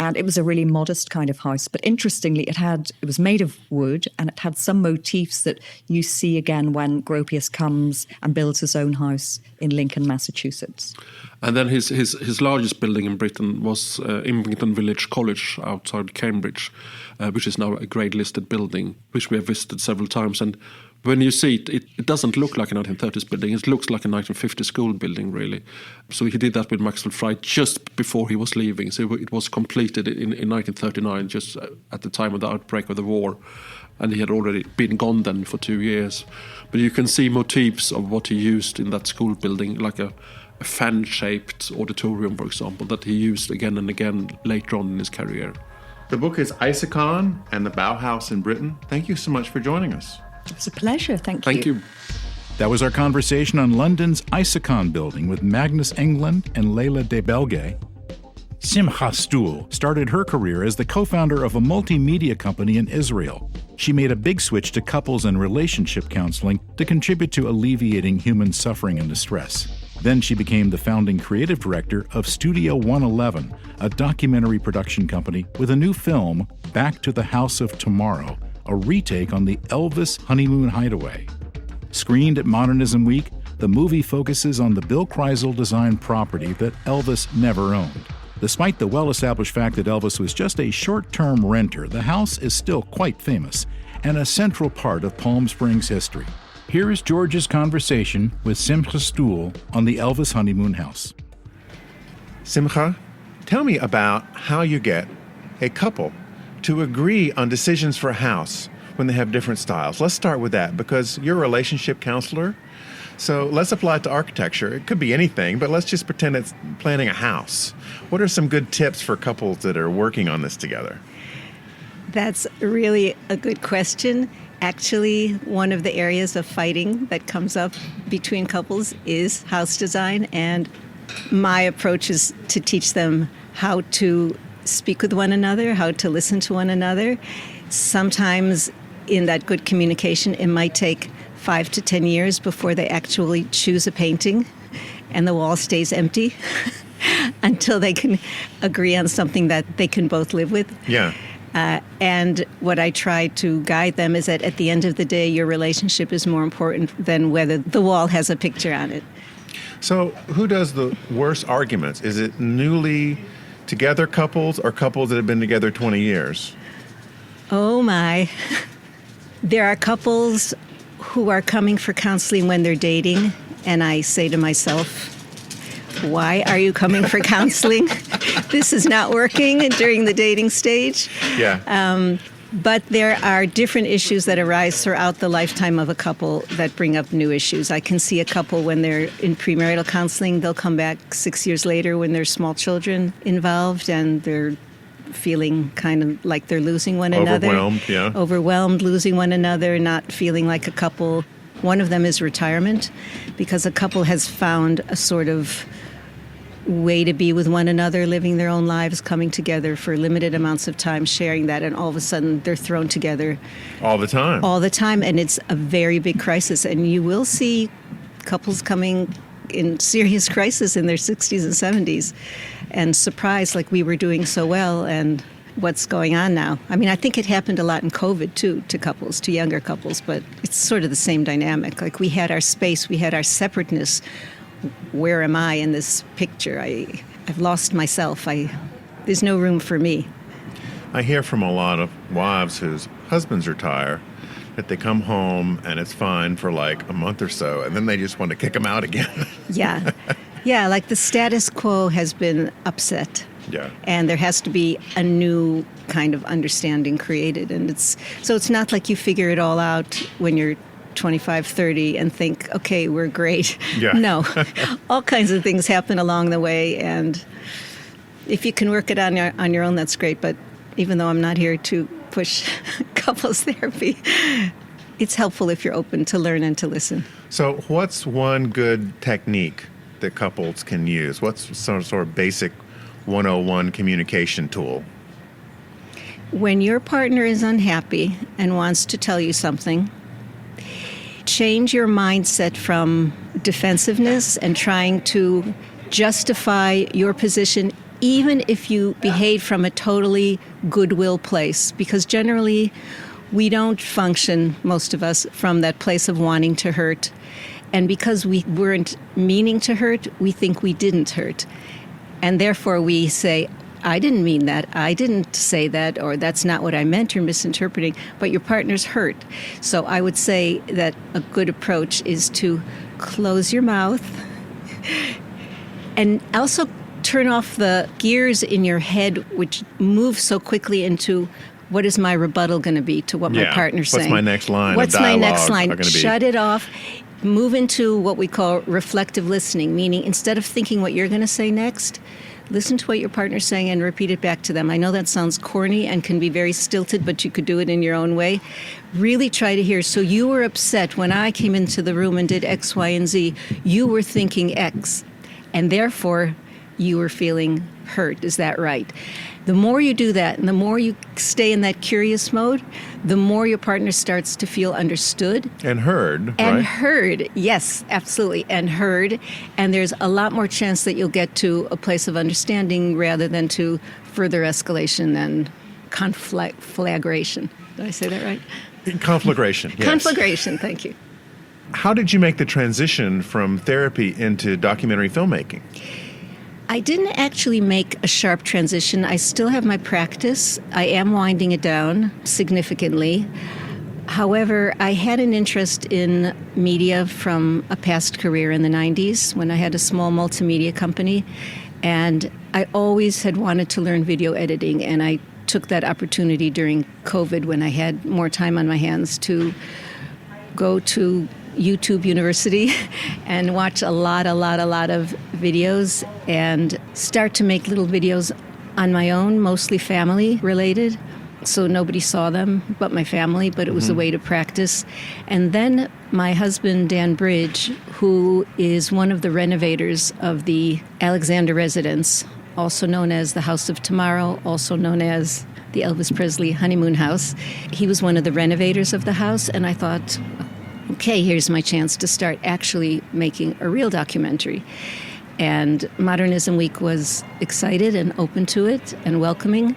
And it was a really modest kind of house. But interestingly, it was made of wood and it had some motifs that you see again when Gropius comes and builds his own house in Lincoln, Massachusetts. And then his largest building in Britain was Impington Village College outside Cambridge, which is now a grade-listed building, which we have visited several times. And when you see it, it doesn't look like a 1930s building. It looks like a 1950s school building, really. So he did that with Maxwell Fry just before he was leaving. So it was completed in 1939, just at the time of the outbreak of the war. And he had already been gone then for 2 years. But you can see motifs of what he used in that school building, like a fan-shaped auditorium, for example, that he used again and again later on in his career. The book is Isokon and the Bauhaus in Britain. Thank you so much for joining us. It was a pleasure. Thank you. Thank you. That was our conversation on London's Isokon building with Magnus England and Leila DayBelge. Simcha Schtull started her career as the co-founder of a multimedia company in Israel. She made a big switch to couples and relationship counseling to contribute to alleviating human suffering and distress. Then she became the founding creative director of Studio 111, a documentary production company with a new film, Back to the House of Tomorrow, a retake on the Elvis Honeymoon Hideaway. Screened at Modernism Week, the movie focuses on the Bill Kreisel designed property that Elvis never owned. Despite the well-established fact that Elvis was just a short-term renter, the house is still quite famous and a central part of Palm Springs history. Here is George's conversation with Simcha Schtull on the Elvis Honeymoon House. Simcha, tell me about how you get a couple to agree on decisions for a house when they have different styles. Let's start with that, because you're a relationship counselor. So let's apply it to architecture. It could be anything, but let's just pretend it's planning a house. What are some good tips for couples that are working on this together? That's really a good question. Actually, one of the areas of fighting that comes up between couples is house design, and my approach is to teach them how to speak with one another, how to listen to one another. Sometimes in that good communication, it might take 5 to 10 years before they actually choose a painting and the wall stays empty until they can agree on something that they can both live with. Yeah. And what I try to guide them is that at the end of the day, your relationship is more important than whether the wall has a picture on it. So who does the worst arguments? Is it newly together couples or couples that have been together 20 years? Oh my. There are couples who are coming for counseling when they're dating, and I say to myself, why are you coming for counseling? This is not working during the dating stage. Yeah. But there are different issues that arise throughout the lifetime of a couple that bring up new issues. I can see a couple when they're in premarital counseling, they'll come back 6 years later when there's small children involved and they're feeling kind of like they're losing one another. Overwhelmed, yeah. Overwhelmed, losing one another, not feeling like a couple. One of them is retirement, because a couple has found a sort of way to be with one another, living their own lives, coming together for limited amounts of time, sharing that, and all of a sudden they're thrown together. All the time. All the time, and it's a very big crisis. And you will see couples coming in serious crisis in their 60s and 70s and surprised like we were doing so well and what's going on now. I mean, I think it happened a lot in COVID too, to couples, to younger couples, but it's sort of the same dynamic. Like we had our space, we had our separateness. Where am I in this picture? I've lost myself. There's no room for me. I hear from a lot of wives whose husbands retire that they come home and it's fine for like a month or so, and then they just want to kick them out again. Yeah. Yeah, like the status quo has been upset. Yeah. And there has to be a new kind of understanding created. And it's not like you figure it all out when you're 25, 30 and think, okay, we're great. Yeah. No, all kinds of things happen along the way. And if you can work it on your own, that's great. But even though I'm not here to push couples therapy, it's helpful if you're open to learn and to listen. So what's one good technique that couples can use? What's some sort of basic 101 communication tool? When your partner is unhappy and wants to tell you something, change your mindset from defensiveness and trying to justify your position, even if you behave from a totally goodwill place, because generally we don't function, most of us, from that place of wanting to hurt. And because we weren't meaning to hurt, we think we didn't hurt. And therefore we say, I didn't mean that, I didn't say that, or that's not what I meant, you're misinterpreting, but your partner's hurt. So I would say that a good approach is to close your mouth and also turn off the gears in your head which move so quickly into what is my rebuttal going to be to what my partner's saying. What's my next line? What's my next line? Gonna be? Shut it off. Move into what we call reflective listening, meaning instead of thinking what you're going to say next, listen to what your partner's saying and repeat it back to them. I know that sounds corny and can be very stilted, but you could do it in your own way. Really try to hear. So you were upset when I came into the room and did X, Y, and Z. You were thinking X, and therefore you were feeling hurt. Is that right? The more you do that and the more you stay in that curious mode, the more your partner starts to feel understood. And heard, And right? heard, yes, absolutely, and heard. And there's a lot more chance that you'll get to a place of understanding rather than to further escalation and conflagration. Did I say that right? Conflagration, yes. Conflagration, thank you. How did you make the transition from therapy into documentary filmmaking? I didn't actually make a sharp transition. I still have my practice. I am winding it down significantly. However, I had an interest in media from a past career in the 90s when I had a small multimedia company, and I always had wanted to learn video editing, and I took that opportunity during COVID when I had more time on my hands to go to YouTube University and watch a lot of videos and start to make little videos on my own, mostly family related. So nobody saw them but my family, but it was a way to practice. And then my husband, Dan Bridge, who is one of the renovators of the Alexander residence, also known as the House of Tomorrow, also known as the Elvis Presley Honeymoon House. He was one of the renovators of the house, and I thought, okay, here's my chance to start actually making a real documentary. And Modernism Week was excited and open to it and welcoming.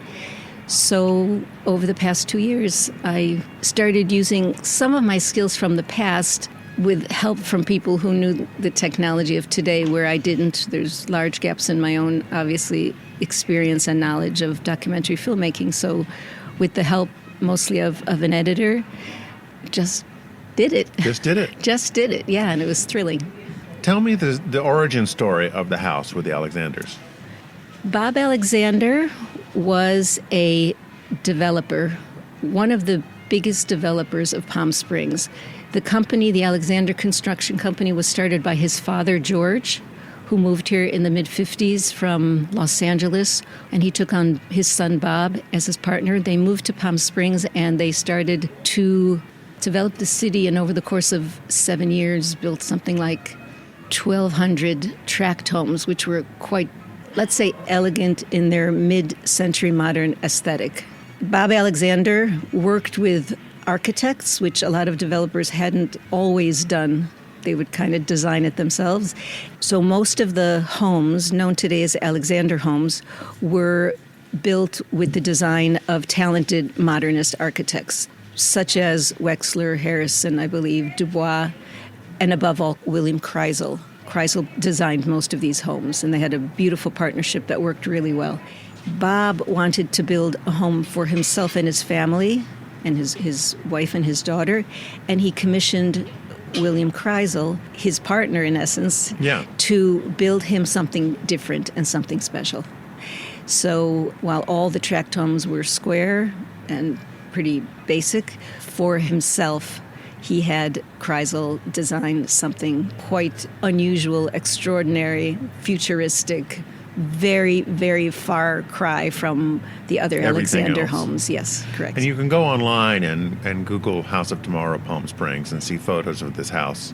So over the past 2 years, I started using some of my skills from the past with help from people who knew the technology of today where I didn't. There's large gaps in my own, obviously, experience and knowledge of documentary filmmaking. So with the help mostly of an editor, just did it. Just did it. Just did it, yeah, and it was thrilling. Tell me the origin story of the house with the Alexanders. Bob Alexander was a developer, one of the biggest developers of Palm Springs. The company, the Alexander Construction Company, was started by his father, George, who moved here in the mid-50s from Los Angeles, and he took on his son, Bob, as his partner. They moved to Palm Springs, and they started to develop the city, and over the course of 7 years, built something like 1,200 tract homes, which were quite, let's say, elegant in their mid-century modern aesthetic. Bob Alexander worked with architects, which a lot of developers hadn't always done. They would kind of design it themselves. So most of the homes, known today as Alexander homes, were built with the design of talented modernist architects, such as Wexler, Harrison, I believe, Dubois, and above all, William Kreisel. Kreisel designed most of these homes, and they had a beautiful partnership that worked really well. Bob wanted to build a home for himself and his family, and his wife and his daughter, and he commissioned William Kreisel, his partner in essence, to build him something different and something special. So while all the tract homes were square and pretty basic, for himself, he had Kreisel design something quite unusual, extraordinary, futuristic, very, very far cry from the other Everything Alexander else. homes. Yes, correct. And you can go online and Google House of Tomorrow, Palm Springs, and see photos of this house.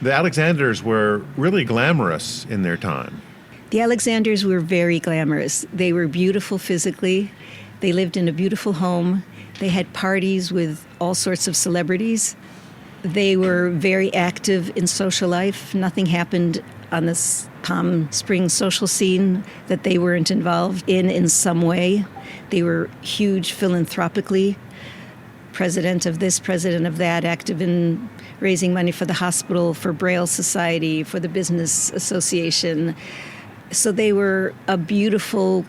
The Alexanders were really glamorous in their time. The Alexanders were very glamorous. They were beautiful physically. They lived in a beautiful home. They had parties with all sorts of celebrities. They were very active in social life. Nothing happened on this Palm Springs social scene that they weren't involved in some way. They were huge philanthropically. President of this, president of that, active in raising money for the hospital, for Braille Society, for the Business Association. So they were a beautiful,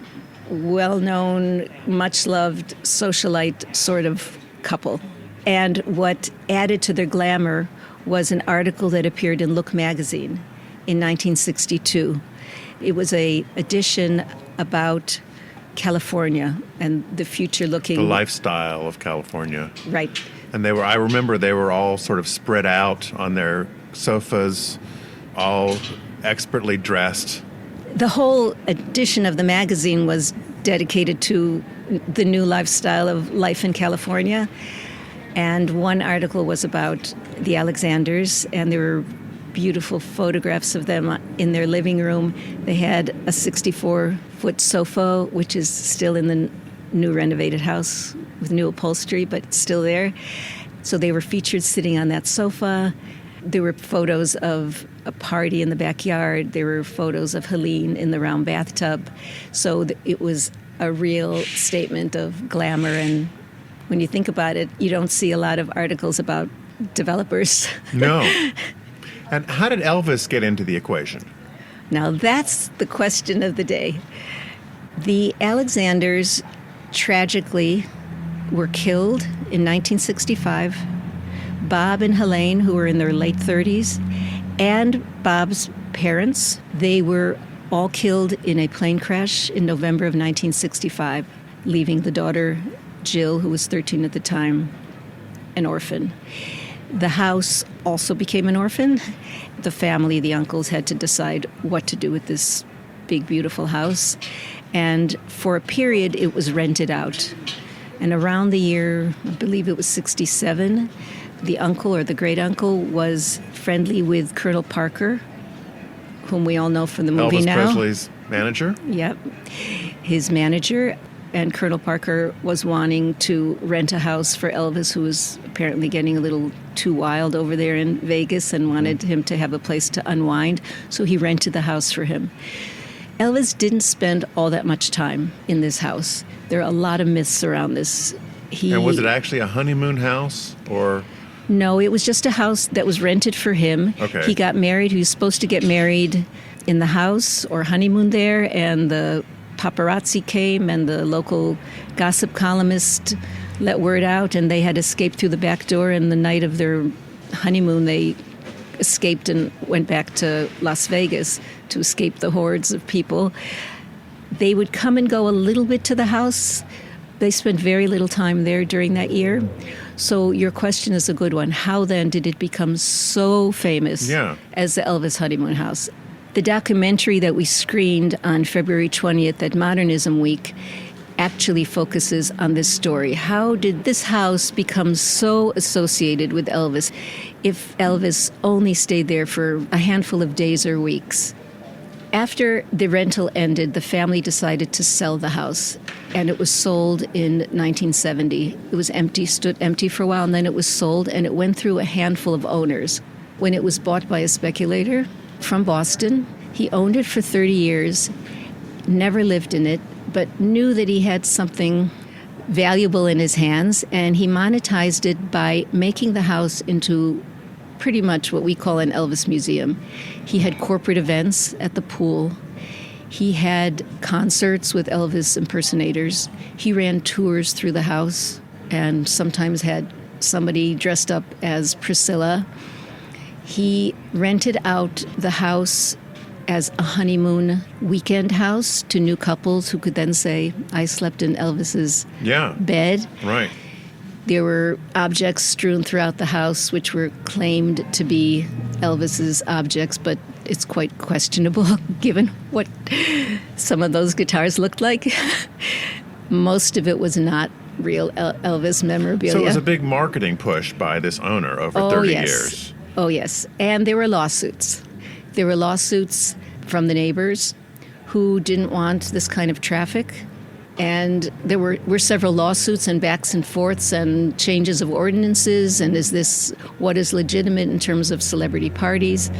well-known, much-loved socialite sort of couple. And what added to their glamour was an article that appeared in Look magazine in 1962. It was an edition about California and the future-looking... The lifestyle of California. Right. And I remember they were all sort of spread out on their sofas, all expertly dressed. The whole edition of the magazine was dedicated to the new lifestyle of life in California. And one article was about the Alexanders, and there were beautiful photographs of them in their living room. They had a 64-foot sofa, which is still in the new renovated house with new upholstery, but it's still there. So they were featured sitting on that sofa. There were photos of a party in the backyard. There were photos of Helene in the round bathtub. So it was a real statement of glamour. And when you think about it, you don't see a lot of articles about developers. No. And how did Elvis get into the equation? Now that's the question of the day. The Alexanders tragically were killed in 1965. Bob and Helene, who were in their late 30s, and Bob's parents, they were all killed in a plane crash in November of 1965, leaving the daughter, Jill, who was 13 at the time, an orphan. The house also became an orphan. The family, the uncles, had to decide what to do with this big, beautiful house. And for a period, it was rented out. And around the year, I believe it was 67, the uncle or the great-uncle was friendly with Colonel Parker, whom we all know from the movie Elvis now. Presley's manager? Yep. His manager. And Colonel Parker was wanting to rent a house for Elvis, who was apparently getting a little too wild over there in Vegas and wanted him to have a place to unwind. So he rented the house for him. Elvis didn't spend all that much time in this house. There are a lot of myths around this. And was it actually a honeymoon house or? No, it was just a house that was rented for him. Okay. He got married. He was supposed to get married in the house or honeymoon there, and the paparazzi came and the local gossip columnist let word out, and they had escaped through the back door. And the night of their honeymoon, they escaped and went back to Las Vegas to escape the hordes of people. They would come and go a little bit to the house. They spent very little time there during that year. So your question is a good one. How then did it become so famous as the Elvis Honeymoon House? The documentary that we screened on February 20th at Modernism Week actually focuses on this story. How did this house become so associated with Elvis if Elvis only stayed there for a handful of days or weeks? After the rental ended, the family decided to sell the house, and it was sold in 1970. It was empty, stood empty for a while, and then it was sold, and it went through a handful of owners. When it was bought by a speculator from Boston, he owned it for 30 years, never lived in it, but knew that he had something valuable in his hands, and he monetized it by making the house into pretty much what we call an Elvis museum. He had corporate events at the pool. He had concerts with Elvis impersonators. He ran tours through the house and sometimes had somebody dressed up as Priscilla. He rented out the house as a honeymoon weekend house to new couples who could then say, I slept in Elvis's bed. Right. There were objects strewn throughout the house which were claimed to be Elvis's objects, but it's quite questionable given what some of those guitars looked like. Most of it was not real Elvis memorabilia. So it was a big marketing push by this owner over 30 years. Oh, yes. And there were lawsuits. There were lawsuits from the neighbors who didn't want this kind of traffic. And there were several lawsuits and backs and forths and changes of ordinances. And is this what is legitimate in terms of celebrity parties?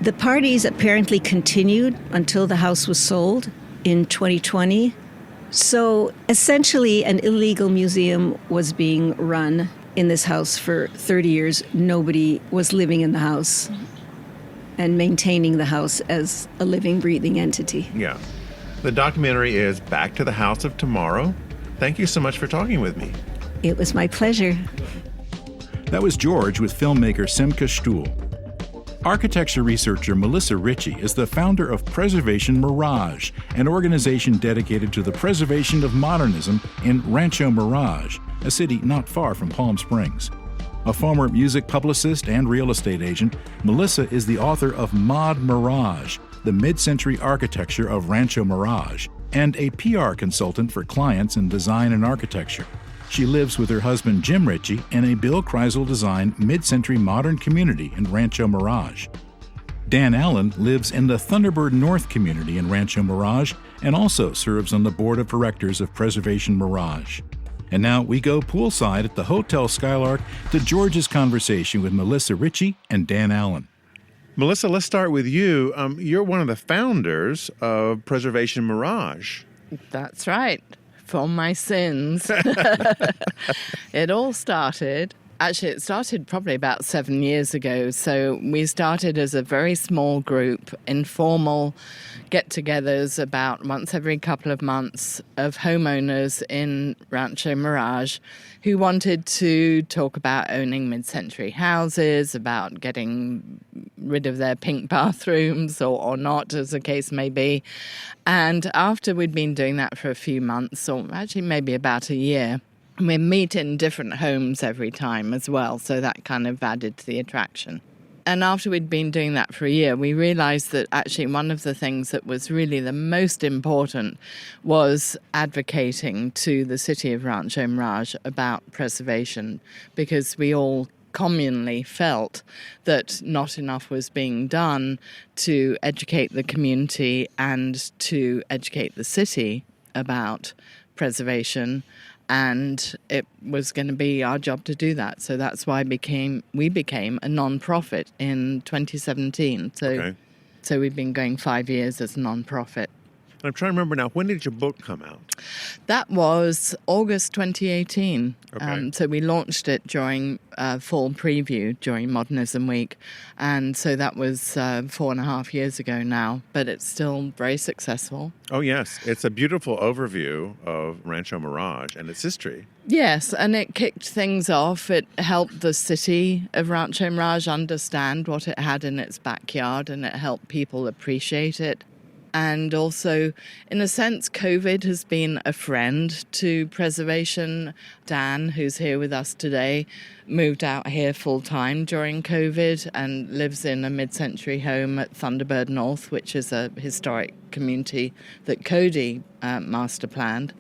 The parties apparently continued until the house was sold in 2020. So essentially, an illegal museum was being run in this house for 30 years. Nobody was living in the house and maintaining the house as a living, breathing entity. Yeah. The documentary is Back to the House of Tomorrow. Thank you so much for talking with me. It was my pleasure. That was George with filmmaker Simcha Schtull. Architecture researcher Melissa Riche is the founder of Preservation Mirage, an organization dedicated to the preservation of modernism in Rancho Mirage, a city not far from Palm Springs. A former music publicist and real estate agent, Melissa is the author of Mod Mirage, the mid-century architecture of Rancho Mirage, and a PR consultant for clients in design and architecture. She lives with her husband Jim Riche in a Bill Kreisel-designed mid-century modern community in Rancho Mirage. Dan Allen lives in the Thunderbird North community in Rancho Mirage and also serves on the board of directors of Preservation Mirage. And now we go poolside at the Hotel Skylark to George's conversation with Melissa Riche and Dan Allen. Melissa, let's start with you. You're one of the founders of Preservation Mirage. That's right. From my sins. It all started Actually, it started probably about 7 years ago. So we started as a very small group, informal get-togethers about once every couple of months of homeowners in Rancho Mirage who wanted to talk about owning mid-century houses, about getting rid of their pink bathrooms or not, as the case may be. And after we'd been doing that for a few months, or actually maybe about a year, we meet in different homes every time as well, so that kind of added to the attraction. And after we'd been doing that for a year, we realized that actually one of the things that was really the most important was advocating to the city of Rancho Mirage about preservation, because we all communally felt that not enough was being done to educate the community and to educate the city about preservation. And it was going to be our job to do that. So that's why we became a non-profit in 2017. So we've been going 5 years as a non-profit. I'm trying to remember now, when did your book come out? That was August 2018. Okay. So we launched it during fall preview during Modernism Week. And so that was 4.5 years ago now, but it's still very successful. Oh, yes. It's a beautiful overview of Rancho Mirage and its history. Yes, and it kicked things off. It helped the city of Rancho Mirage understand what it had in its backyard, and it helped people appreciate it. And also, in a sense, COVID has been a friend to preservation. Dan, who's here with us today, moved out here full-time during COVID and lives in a mid-century home at Thunderbird North, which is a historic community that Cody master planned.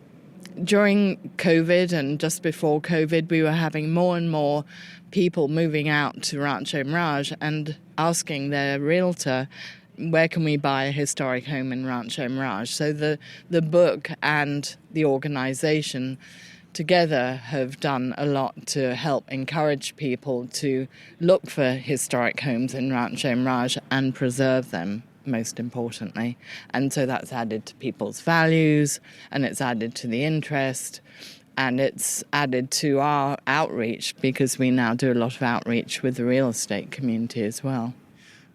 During COVID and just before COVID, we were having more and more people moving out to Rancho Mirage and asking their realtor, where can we buy a historic home in Rancho Mirage? So the book and the organization together have done a lot to help encourage people to look for historic homes in Rancho Mirage and preserve them, most importantly. And so that's added to people's values, and it's added to the interest, and it's added to our outreach, because we now do a lot of outreach with the real estate community as well.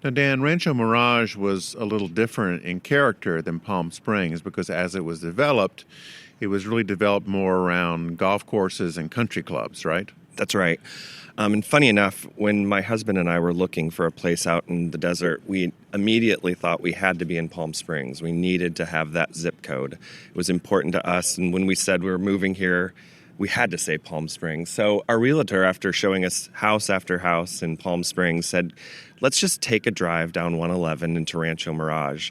Now, Dan, Rancho Mirage was a little different in character than Palm Springs because as it was developed, it was really developed more around golf courses and country clubs, right? That's right. And funny enough, when my husband and I were looking for a place out in the desert, we immediately thought we had to be in Palm Springs. We needed to have that zip code. It was important to us. And when we said we were moving here, we had to say Palm Springs. So our realtor, after showing us house after house in Palm Springs, said, let's just take a drive down 111 into Rancho Mirage.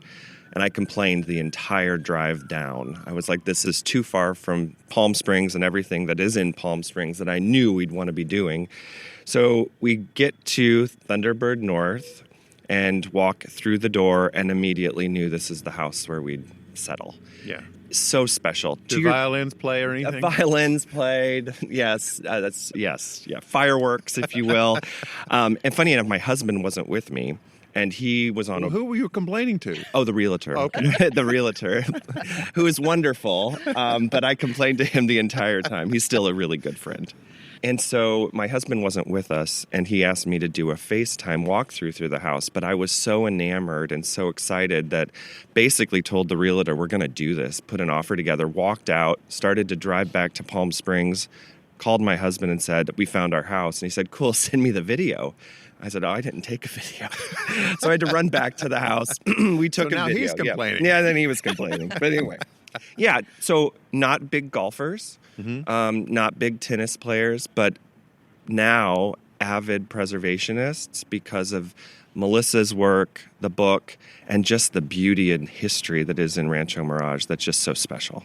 And I complained the entire drive down. I was like, this is too far from Palm Springs and everything that is in Palm Springs that I knew we'd want to be doing. So we get to Thunderbird North and walk through the door and immediately knew this is the house where we'd settle. Yeah. So special. Do violins play or anything? Violins played, yes. Fireworks, if you will. And funny enough, my husband wasn't with me, and he was on. Who were you complaining to? Oh, the realtor. Okay. The realtor, who is wonderful, but I complained to him the entire time. He's still a really good friend. And so my husband wasn't with us, and he asked me to do a FaceTime walkthrough through the house. But I was so enamored and so excited that basically told the realtor, we're going to do this, put an offer together, walked out, started to drive back to Palm Springs, called my husband and said, we found our house. And he said, cool, send me the video. I said, I didn't take a video. So I had to run back to the house. We took a video. Now he's complaining. Yeah, then he was complaining. But anyway. Yeah, so not big golfers, not big tennis players, but now avid preservationists because of Melissa's work, the book, and just the beauty and history that is in Rancho Mirage that's just so special.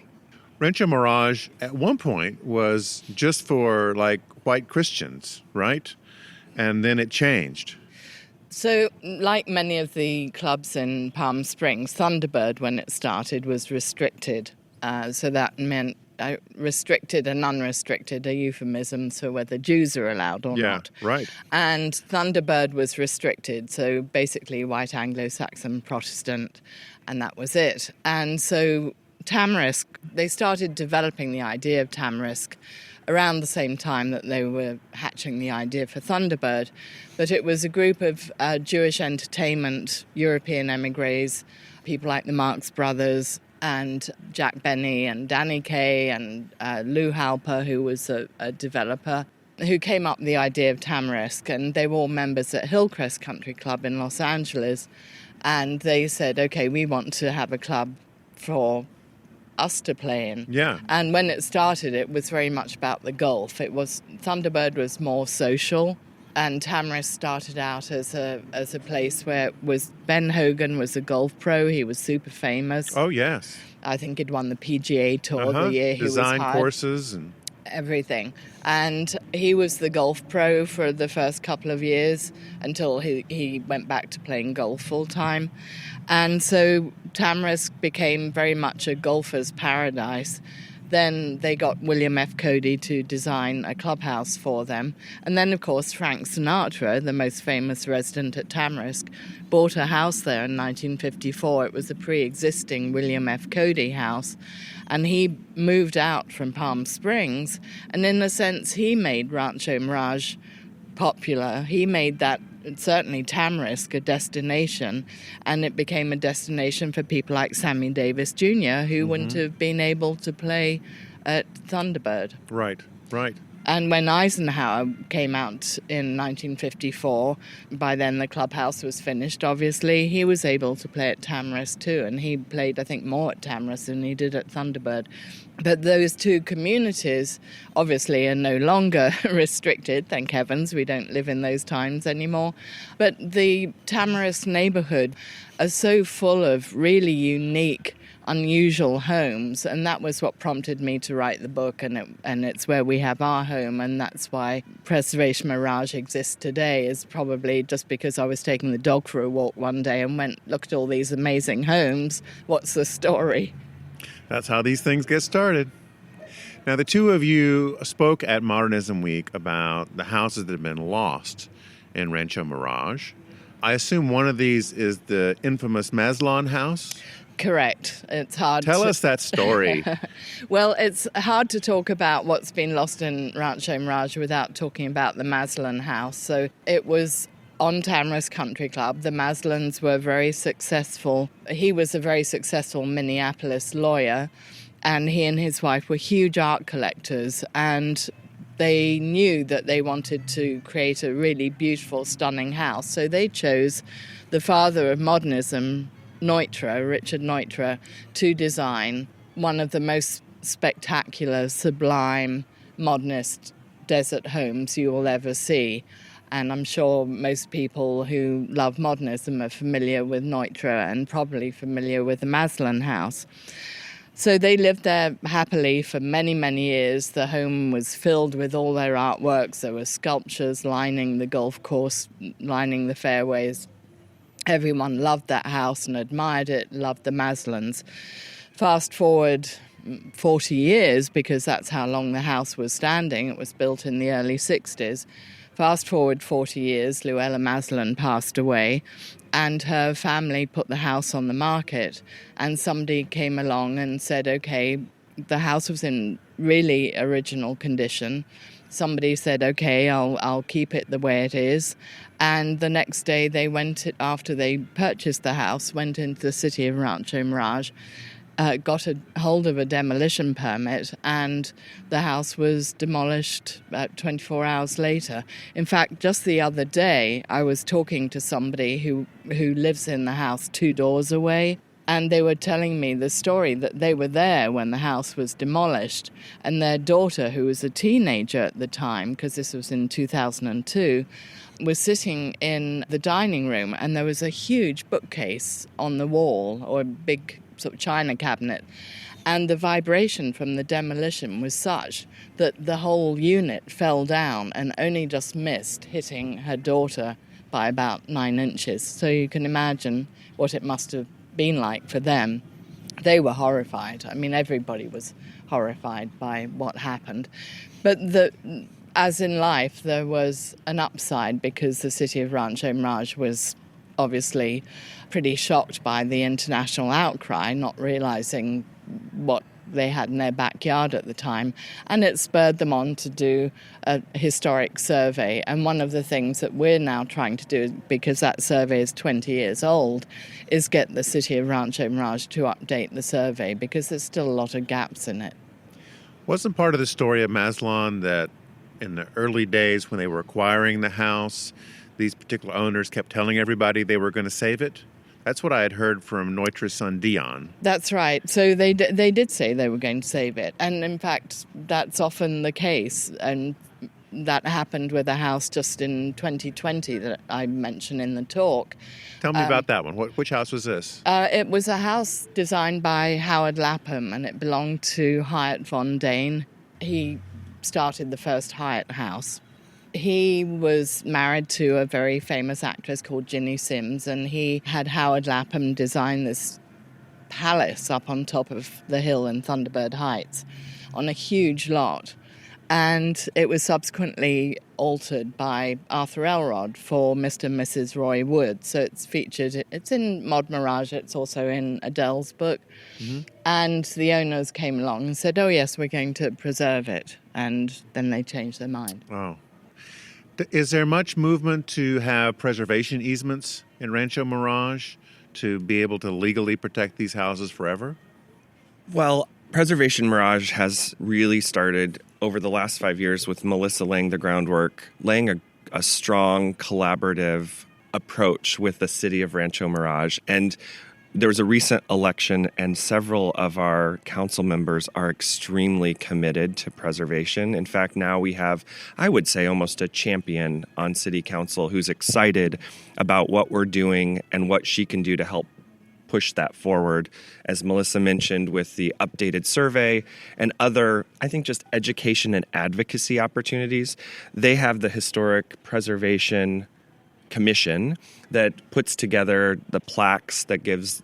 Rancho Mirage at one point was just for like white Christians, right? And then it changed. So, like many of the clubs in Palm Springs, Thunderbird, when it started, was restricted. So that meant restricted and unrestricted, a euphemism for whether Jews are allowed or not. Yeah, right. And Thunderbird was restricted, so basically white Anglo-Saxon Protestant, and that was it. And so Tamarisk, they started developing the idea of Tamarisk around the same time that they were hatching the idea for Thunderbird. But it was a group of Jewish entertainment, European emigres, people like the Marx Brothers and Jack Benny and Danny Kaye and Lou Halper, who was a developer, who came up with the idea of Tamarisk. And they were all members at Hillcrest Country Club in Los Angeles. And they said, okay, we want to have a club for us to play in. Yeah. And when it started, it was very much about the golf. Thunderbird was more social, and Tamarisk started out as a place where Ben Hogan was a golf pro. He was super famous. Oh, yes. I think he'd won the PGA Tour the year he was Design hired. courses and Everything. And he was the golf pro for the first couple of years until he went back to playing golf full time. And so Tamarisk became very much a golfer's paradise. Then they got William F. Cody to design a clubhouse for them. And then, of course, Frank Sinatra, the most famous resident at Tamarisk, bought a house there in 1954. It was a pre-existing William F. Cody house. And he moved out from Palm Springs. And in a sense, he made Rancho Mirage popular. He made that, certainly Tamarisk, a destination. And it became a destination for people like Sammy Davis Jr., who wouldn't have been able to play at Thunderbird. Right. And when Eisenhower came out in 1954, by then the clubhouse was finished, obviously. He was able to play at Tamarisk too, and he played, I think, more at Tamarisk than he did at Thunderbird. But those two communities, obviously, are no longer restricted, thank heavens. We don't live in those times anymore. But the Tamarisk neighborhood are so full of really unique, unusual homes, and that was what prompted me to write the book, and it's where we have our home, and that's why Preservation Mirage exists today, is probably just because I was taking the dog for a walk one day and looked at all these amazing homes. What's the story? That's how these things get started. Now, the two of you spoke at Modernism Week about the houses that have been lost in Rancho Mirage. I assume one of these is the infamous Maslon house? Correct. It's hard Tell us that story. Well, it's hard to talk about what's been lost in Rancho Mirage without talking about the Maslon house. So it was on Tamarisk Country Club. The Maslons were very successful. He was a very successful Minneapolis lawyer, and he and his wife were huge art collectors, and they knew that they wanted to create a really beautiful, stunning house. So they chose the father of modernism, Neutra, Richard Neutra, to design one of the most spectacular, sublime, modernist desert homes you will ever see. And I'm sure most people who love modernism are familiar with Neutra and probably familiar with the Maslon house. So they lived there happily for many, many years. The home was filled with all their artworks. There were sculptures lining the golf course, lining the fairways. Everyone loved that house and admired it, loved the Maslons. Fast forward 40 years, because that's how long the house was standing. It was built in the early 60s. Fast forward 40 years, Luella Maslon passed away, and her family put the house on the market. And somebody came along and said, okay, the house was in really original condition. Somebody said, okay, I'll keep it the way it is. And the next day they went, after they purchased the house, went into the city of Rancho Mirage, got a hold of a demolition permit, and the house was demolished about 24 hours later. In fact, just the other day, I was talking to somebody who lives in the house 2 doors away, and they were telling me the story that they were there when the house was demolished, and their daughter, who was a teenager at the time, because this was in 2002, was sitting in the dining room, and there was a huge bookcase on the wall, or a big sort of china cabinet, and the vibration from the demolition was such that the whole unit fell down and only just missed hitting her daughter by about 9 inches. So you can imagine what it must have been like for them. They were horrified. I mean, everybody was horrified by what happened. But as in life, there was an upside, because the city of Rancho Mirage was obviously pretty shocked by the international outcry, not realizing what they had in their backyard at the time. And it spurred them on to do a historic survey. And one of the things that we're now trying to do, because that survey is 20 years old, is get the city of Rancho Mirage to update the survey, because there's still a lot of gaps in it. Wasn't part of the story of Mazlan that in the early days when they were acquiring the house, these particular owners kept telling everybody they were going to save it? That's what I had heard from Neutra's son Dion. That's right. So they did say they were going to save it. And in fact, that's often the case. And that happened with a house just in 2020 that I mentioned in the talk. Tell me about that one. Which house was this? It was a house designed by Howard Lapham, and it belonged to Hyatt von Dane. He started the first Hyatt house. He was married to a very famous actress called Ginny Sims, and he had Howard Lapham design this palace up on top of the hill in Thunderbird Heights on a huge lot. And it was subsequently altered by Arthur Elrod for Mr. and Mrs. Roy Wood. So it's featured, it's in Mod Mirage, it's also in Adele's book. Mm-hmm. And the owners came along and said, oh yes, we're going to preserve it. And then they changed their mind. Oh. Is there much movement to have preservation easements in Rancho Mirage to be able to legally protect these houses forever? Well, Preservation Mirage has really started over the last 5 years with Melissa laying the groundwork, laying a strong collaborative approach with the city of Rancho Mirage. And there was a recent election, and several of our council members are extremely committed to preservation. In fact, now we have, I would say, almost a champion on city council who's excited about what we're doing and what she can do to help push that forward, as Melissa mentioned, with the updated survey and other, I think, just education and advocacy opportunities. They have the Historic Preservation Commission that puts together the plaques that gives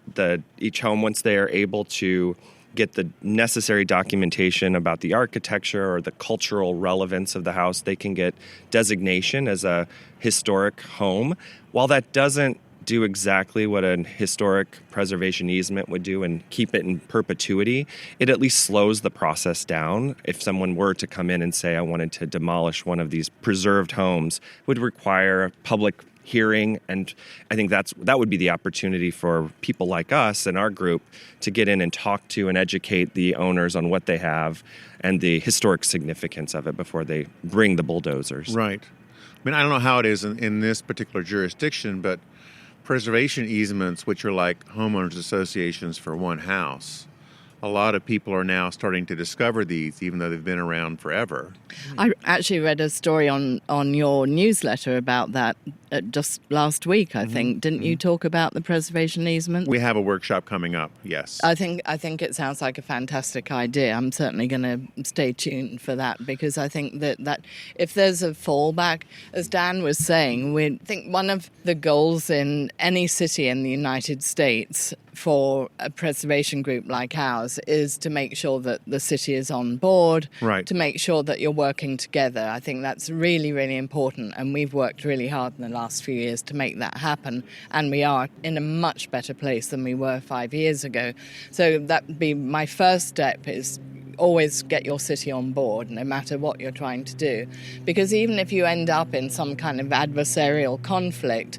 each home, once they are able to get the necessary documentation about the architecture or the cultural relevance of the house, they can get designation as a historic home. While that doesn't do exactly what a historic preservation easement would do and keep it in perpetuity, it at least slows the process down. If someone were to come in and say, I wanted to demolish one of these preserved homes, it would require a public hearing, and I think that would be the opportunity for people like us and our group to get in and talk to and educate the owners on what they have and the historic significance of it before they bring the bulldozers. Right. I mean, I don't know how it is in this particular jurisdiction, but preservation easements, which are like homeowners associations for one house, a lot of people are now starting to discover these, even though they've been around forever. I actually read a story on your newsletter about that just last week, I think. Didn't you talk about the preservation easement? We have a workshop coming up, yes. I think it sounds like a fantastic idea. I'm certainly going to stay tuned for that, because I think that if there's a fallback, as Dan was saying, we think one of the goals in any city in the United States for a preservation group like ours is to make sure that the city is on board, right, to make sure that you're working together. I think that's really, really important, and we've worked really hard in the last few years to make that happen, and we are in a much better place than we were 5 years ago. So that would be my first step, is always get your city on board, no matter what you're trying to do. Because even if you end up in some kind of adversarial conflict,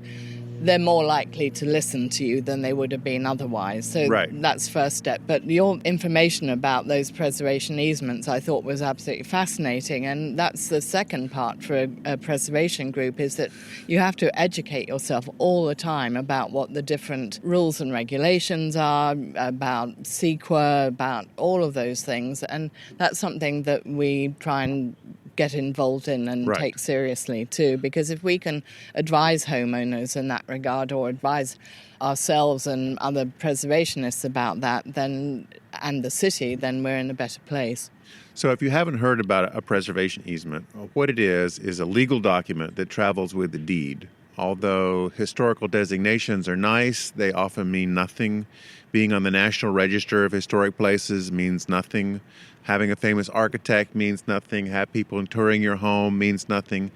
they're more likely to listen to you than they would have been otherwise. So That's first step. But your information about those preservation easements I thought was absolutely fascinating. And that's the second part for a preservation group, is that you have to educate yourself all the time about what the different rules and regulations are, about CEQA, about all of those things. And that's something that we try and get involved in and take seriously too, because if we can advise homeowners in that regard, or advise ourselves and other preservationists about that, then, and the city, then we're in a better place. So if you haven't heard about a preservation easement, what it is a legal document that travels with the deed. Although historical designations are nice, they often mean nothing. Being on the National Register of Historic Places means nothing. Having a famous architect means nothing. Have people touring your home means nothing,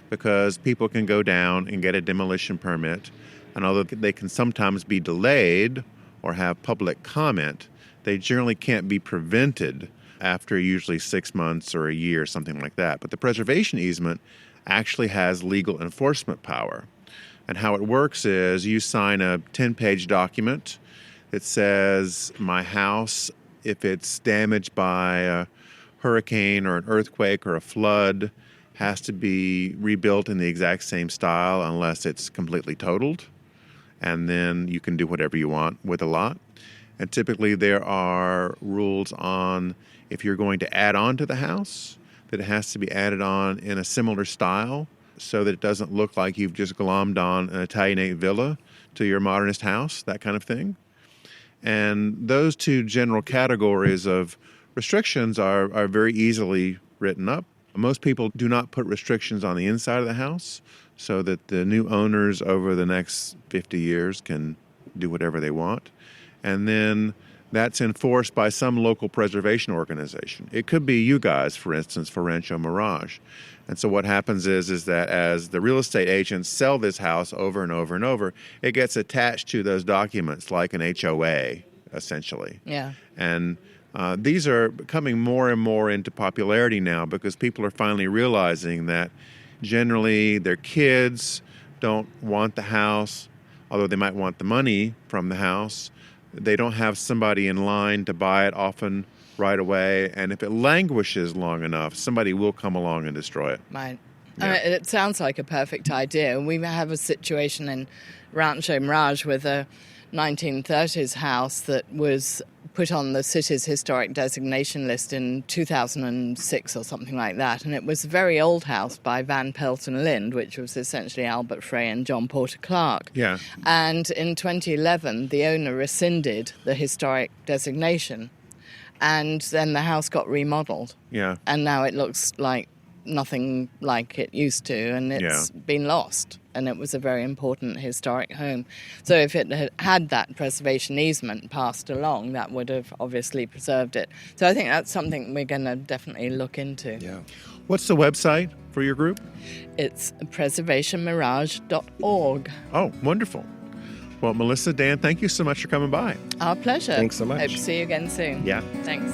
because people can go down and get a demolition permit. And although they can sometimes be delayed or have public comment, They generally can't be prevented after usually 6 months or a year, something like that. But the preservation easement actually has legal enforcement power. And how it works is you sign a 10-page document that says my house, if it's damaged by a hurricane or an earthquake or a flood, has to be rebuilt in the exact same style unless it's completely totaled. And then you can do whatever you want with a lot. And typically there are rules on if you're going to add on to the house, that it has to be added on in a similar style so that it doesn't look like you've just glommed on an Italianate villa to your modernist house, that kind of thing. And those two general categories of restrictions are very easily written up. Most people do not put restrictions on the inside of the house so that the new owners over the next 50 years can do whatever they want. And then that's enforced by some local preservation organization. It could be you guys, for instance, for Rancho Mirage. And so what happens is that as the real estate agents sell this house over and over and over, it gets attached to those documents like an HOA, essentially. Yeah. And these are coming more and more into popularity now because people are finally realizing that generally their kids don't want the house, although they might want the money from the house. They don't have somebody in line to buy it often right away. And if it languishes long enough, somebody will come along and destroy it. Right. Yeah. It sounds like a perfect idea. We have a situation in Rancho Mirage with a 1930s house that was put on the city's historic designation list in 2006 or something like that. And it was a very old house by Van Pelt and Lind, which was essentially Albert Frey and John Porter Clark. Yeah. And in 2011, the owner rescinded the historic designation. And then the house got remodeled. Yeah. And now it looks like nothing like it used to, and it's been lost. And it was a very important historic home. So if it had had that preservation easement passed along, that would have obviously preserved it. So I think that's something we're going to definitely look into. Yeah. What's the website for your group? It's preservationmirage.org. Oh, wonderful. Well, Melissa, Dan, thank you so much for coming by. Our pleasure. Thanks so much. Hope to see you again soon. Yeah. Thanks.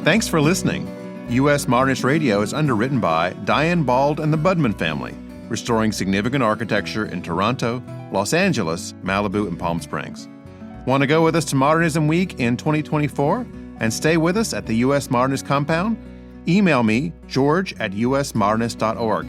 Thanks for listening. U.S. Modernist Radio is underwritten by Diane Bald and the Budman family, restoring significant architecture in Toronto, Los Angeles, Malibu, and Palm Springs. Want to go with us to Modernism Week in 2024 and stay with us at the U.S. Modernist compound? Email me, george@usmodernist.org.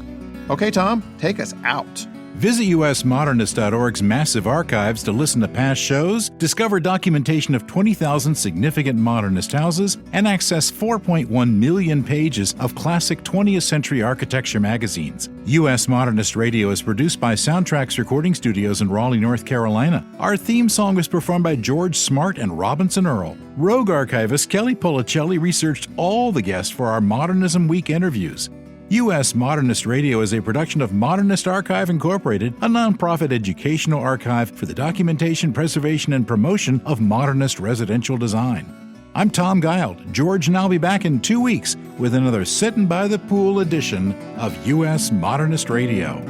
Okay, Tom, take us out. Visit usmodernist.org's massive archives to listen to past shows, discover documentation of 20,000 significant modernist houses, and access 4.1 million pages of classic 20th century architecture magazines. U.S. Modernist Radio is produced by Soundtracks Recording Studios in Raleigh, North Carolina. Our theme song was performed by George Smart and Robinson Earl. Rogue archivist Kelly Policelli researched all the guests for our Modernism Week interviews. U.S. Modernist Radio is a production of Modernist Archive Incorporated, a nonprofit educational archive for the documentation, preservation, and promotion of modernist residential design. I'm Tom Guild. George and I'll be back in 2 weeks with another Sittin' by the Pool edition of U.S. Modernist Radio.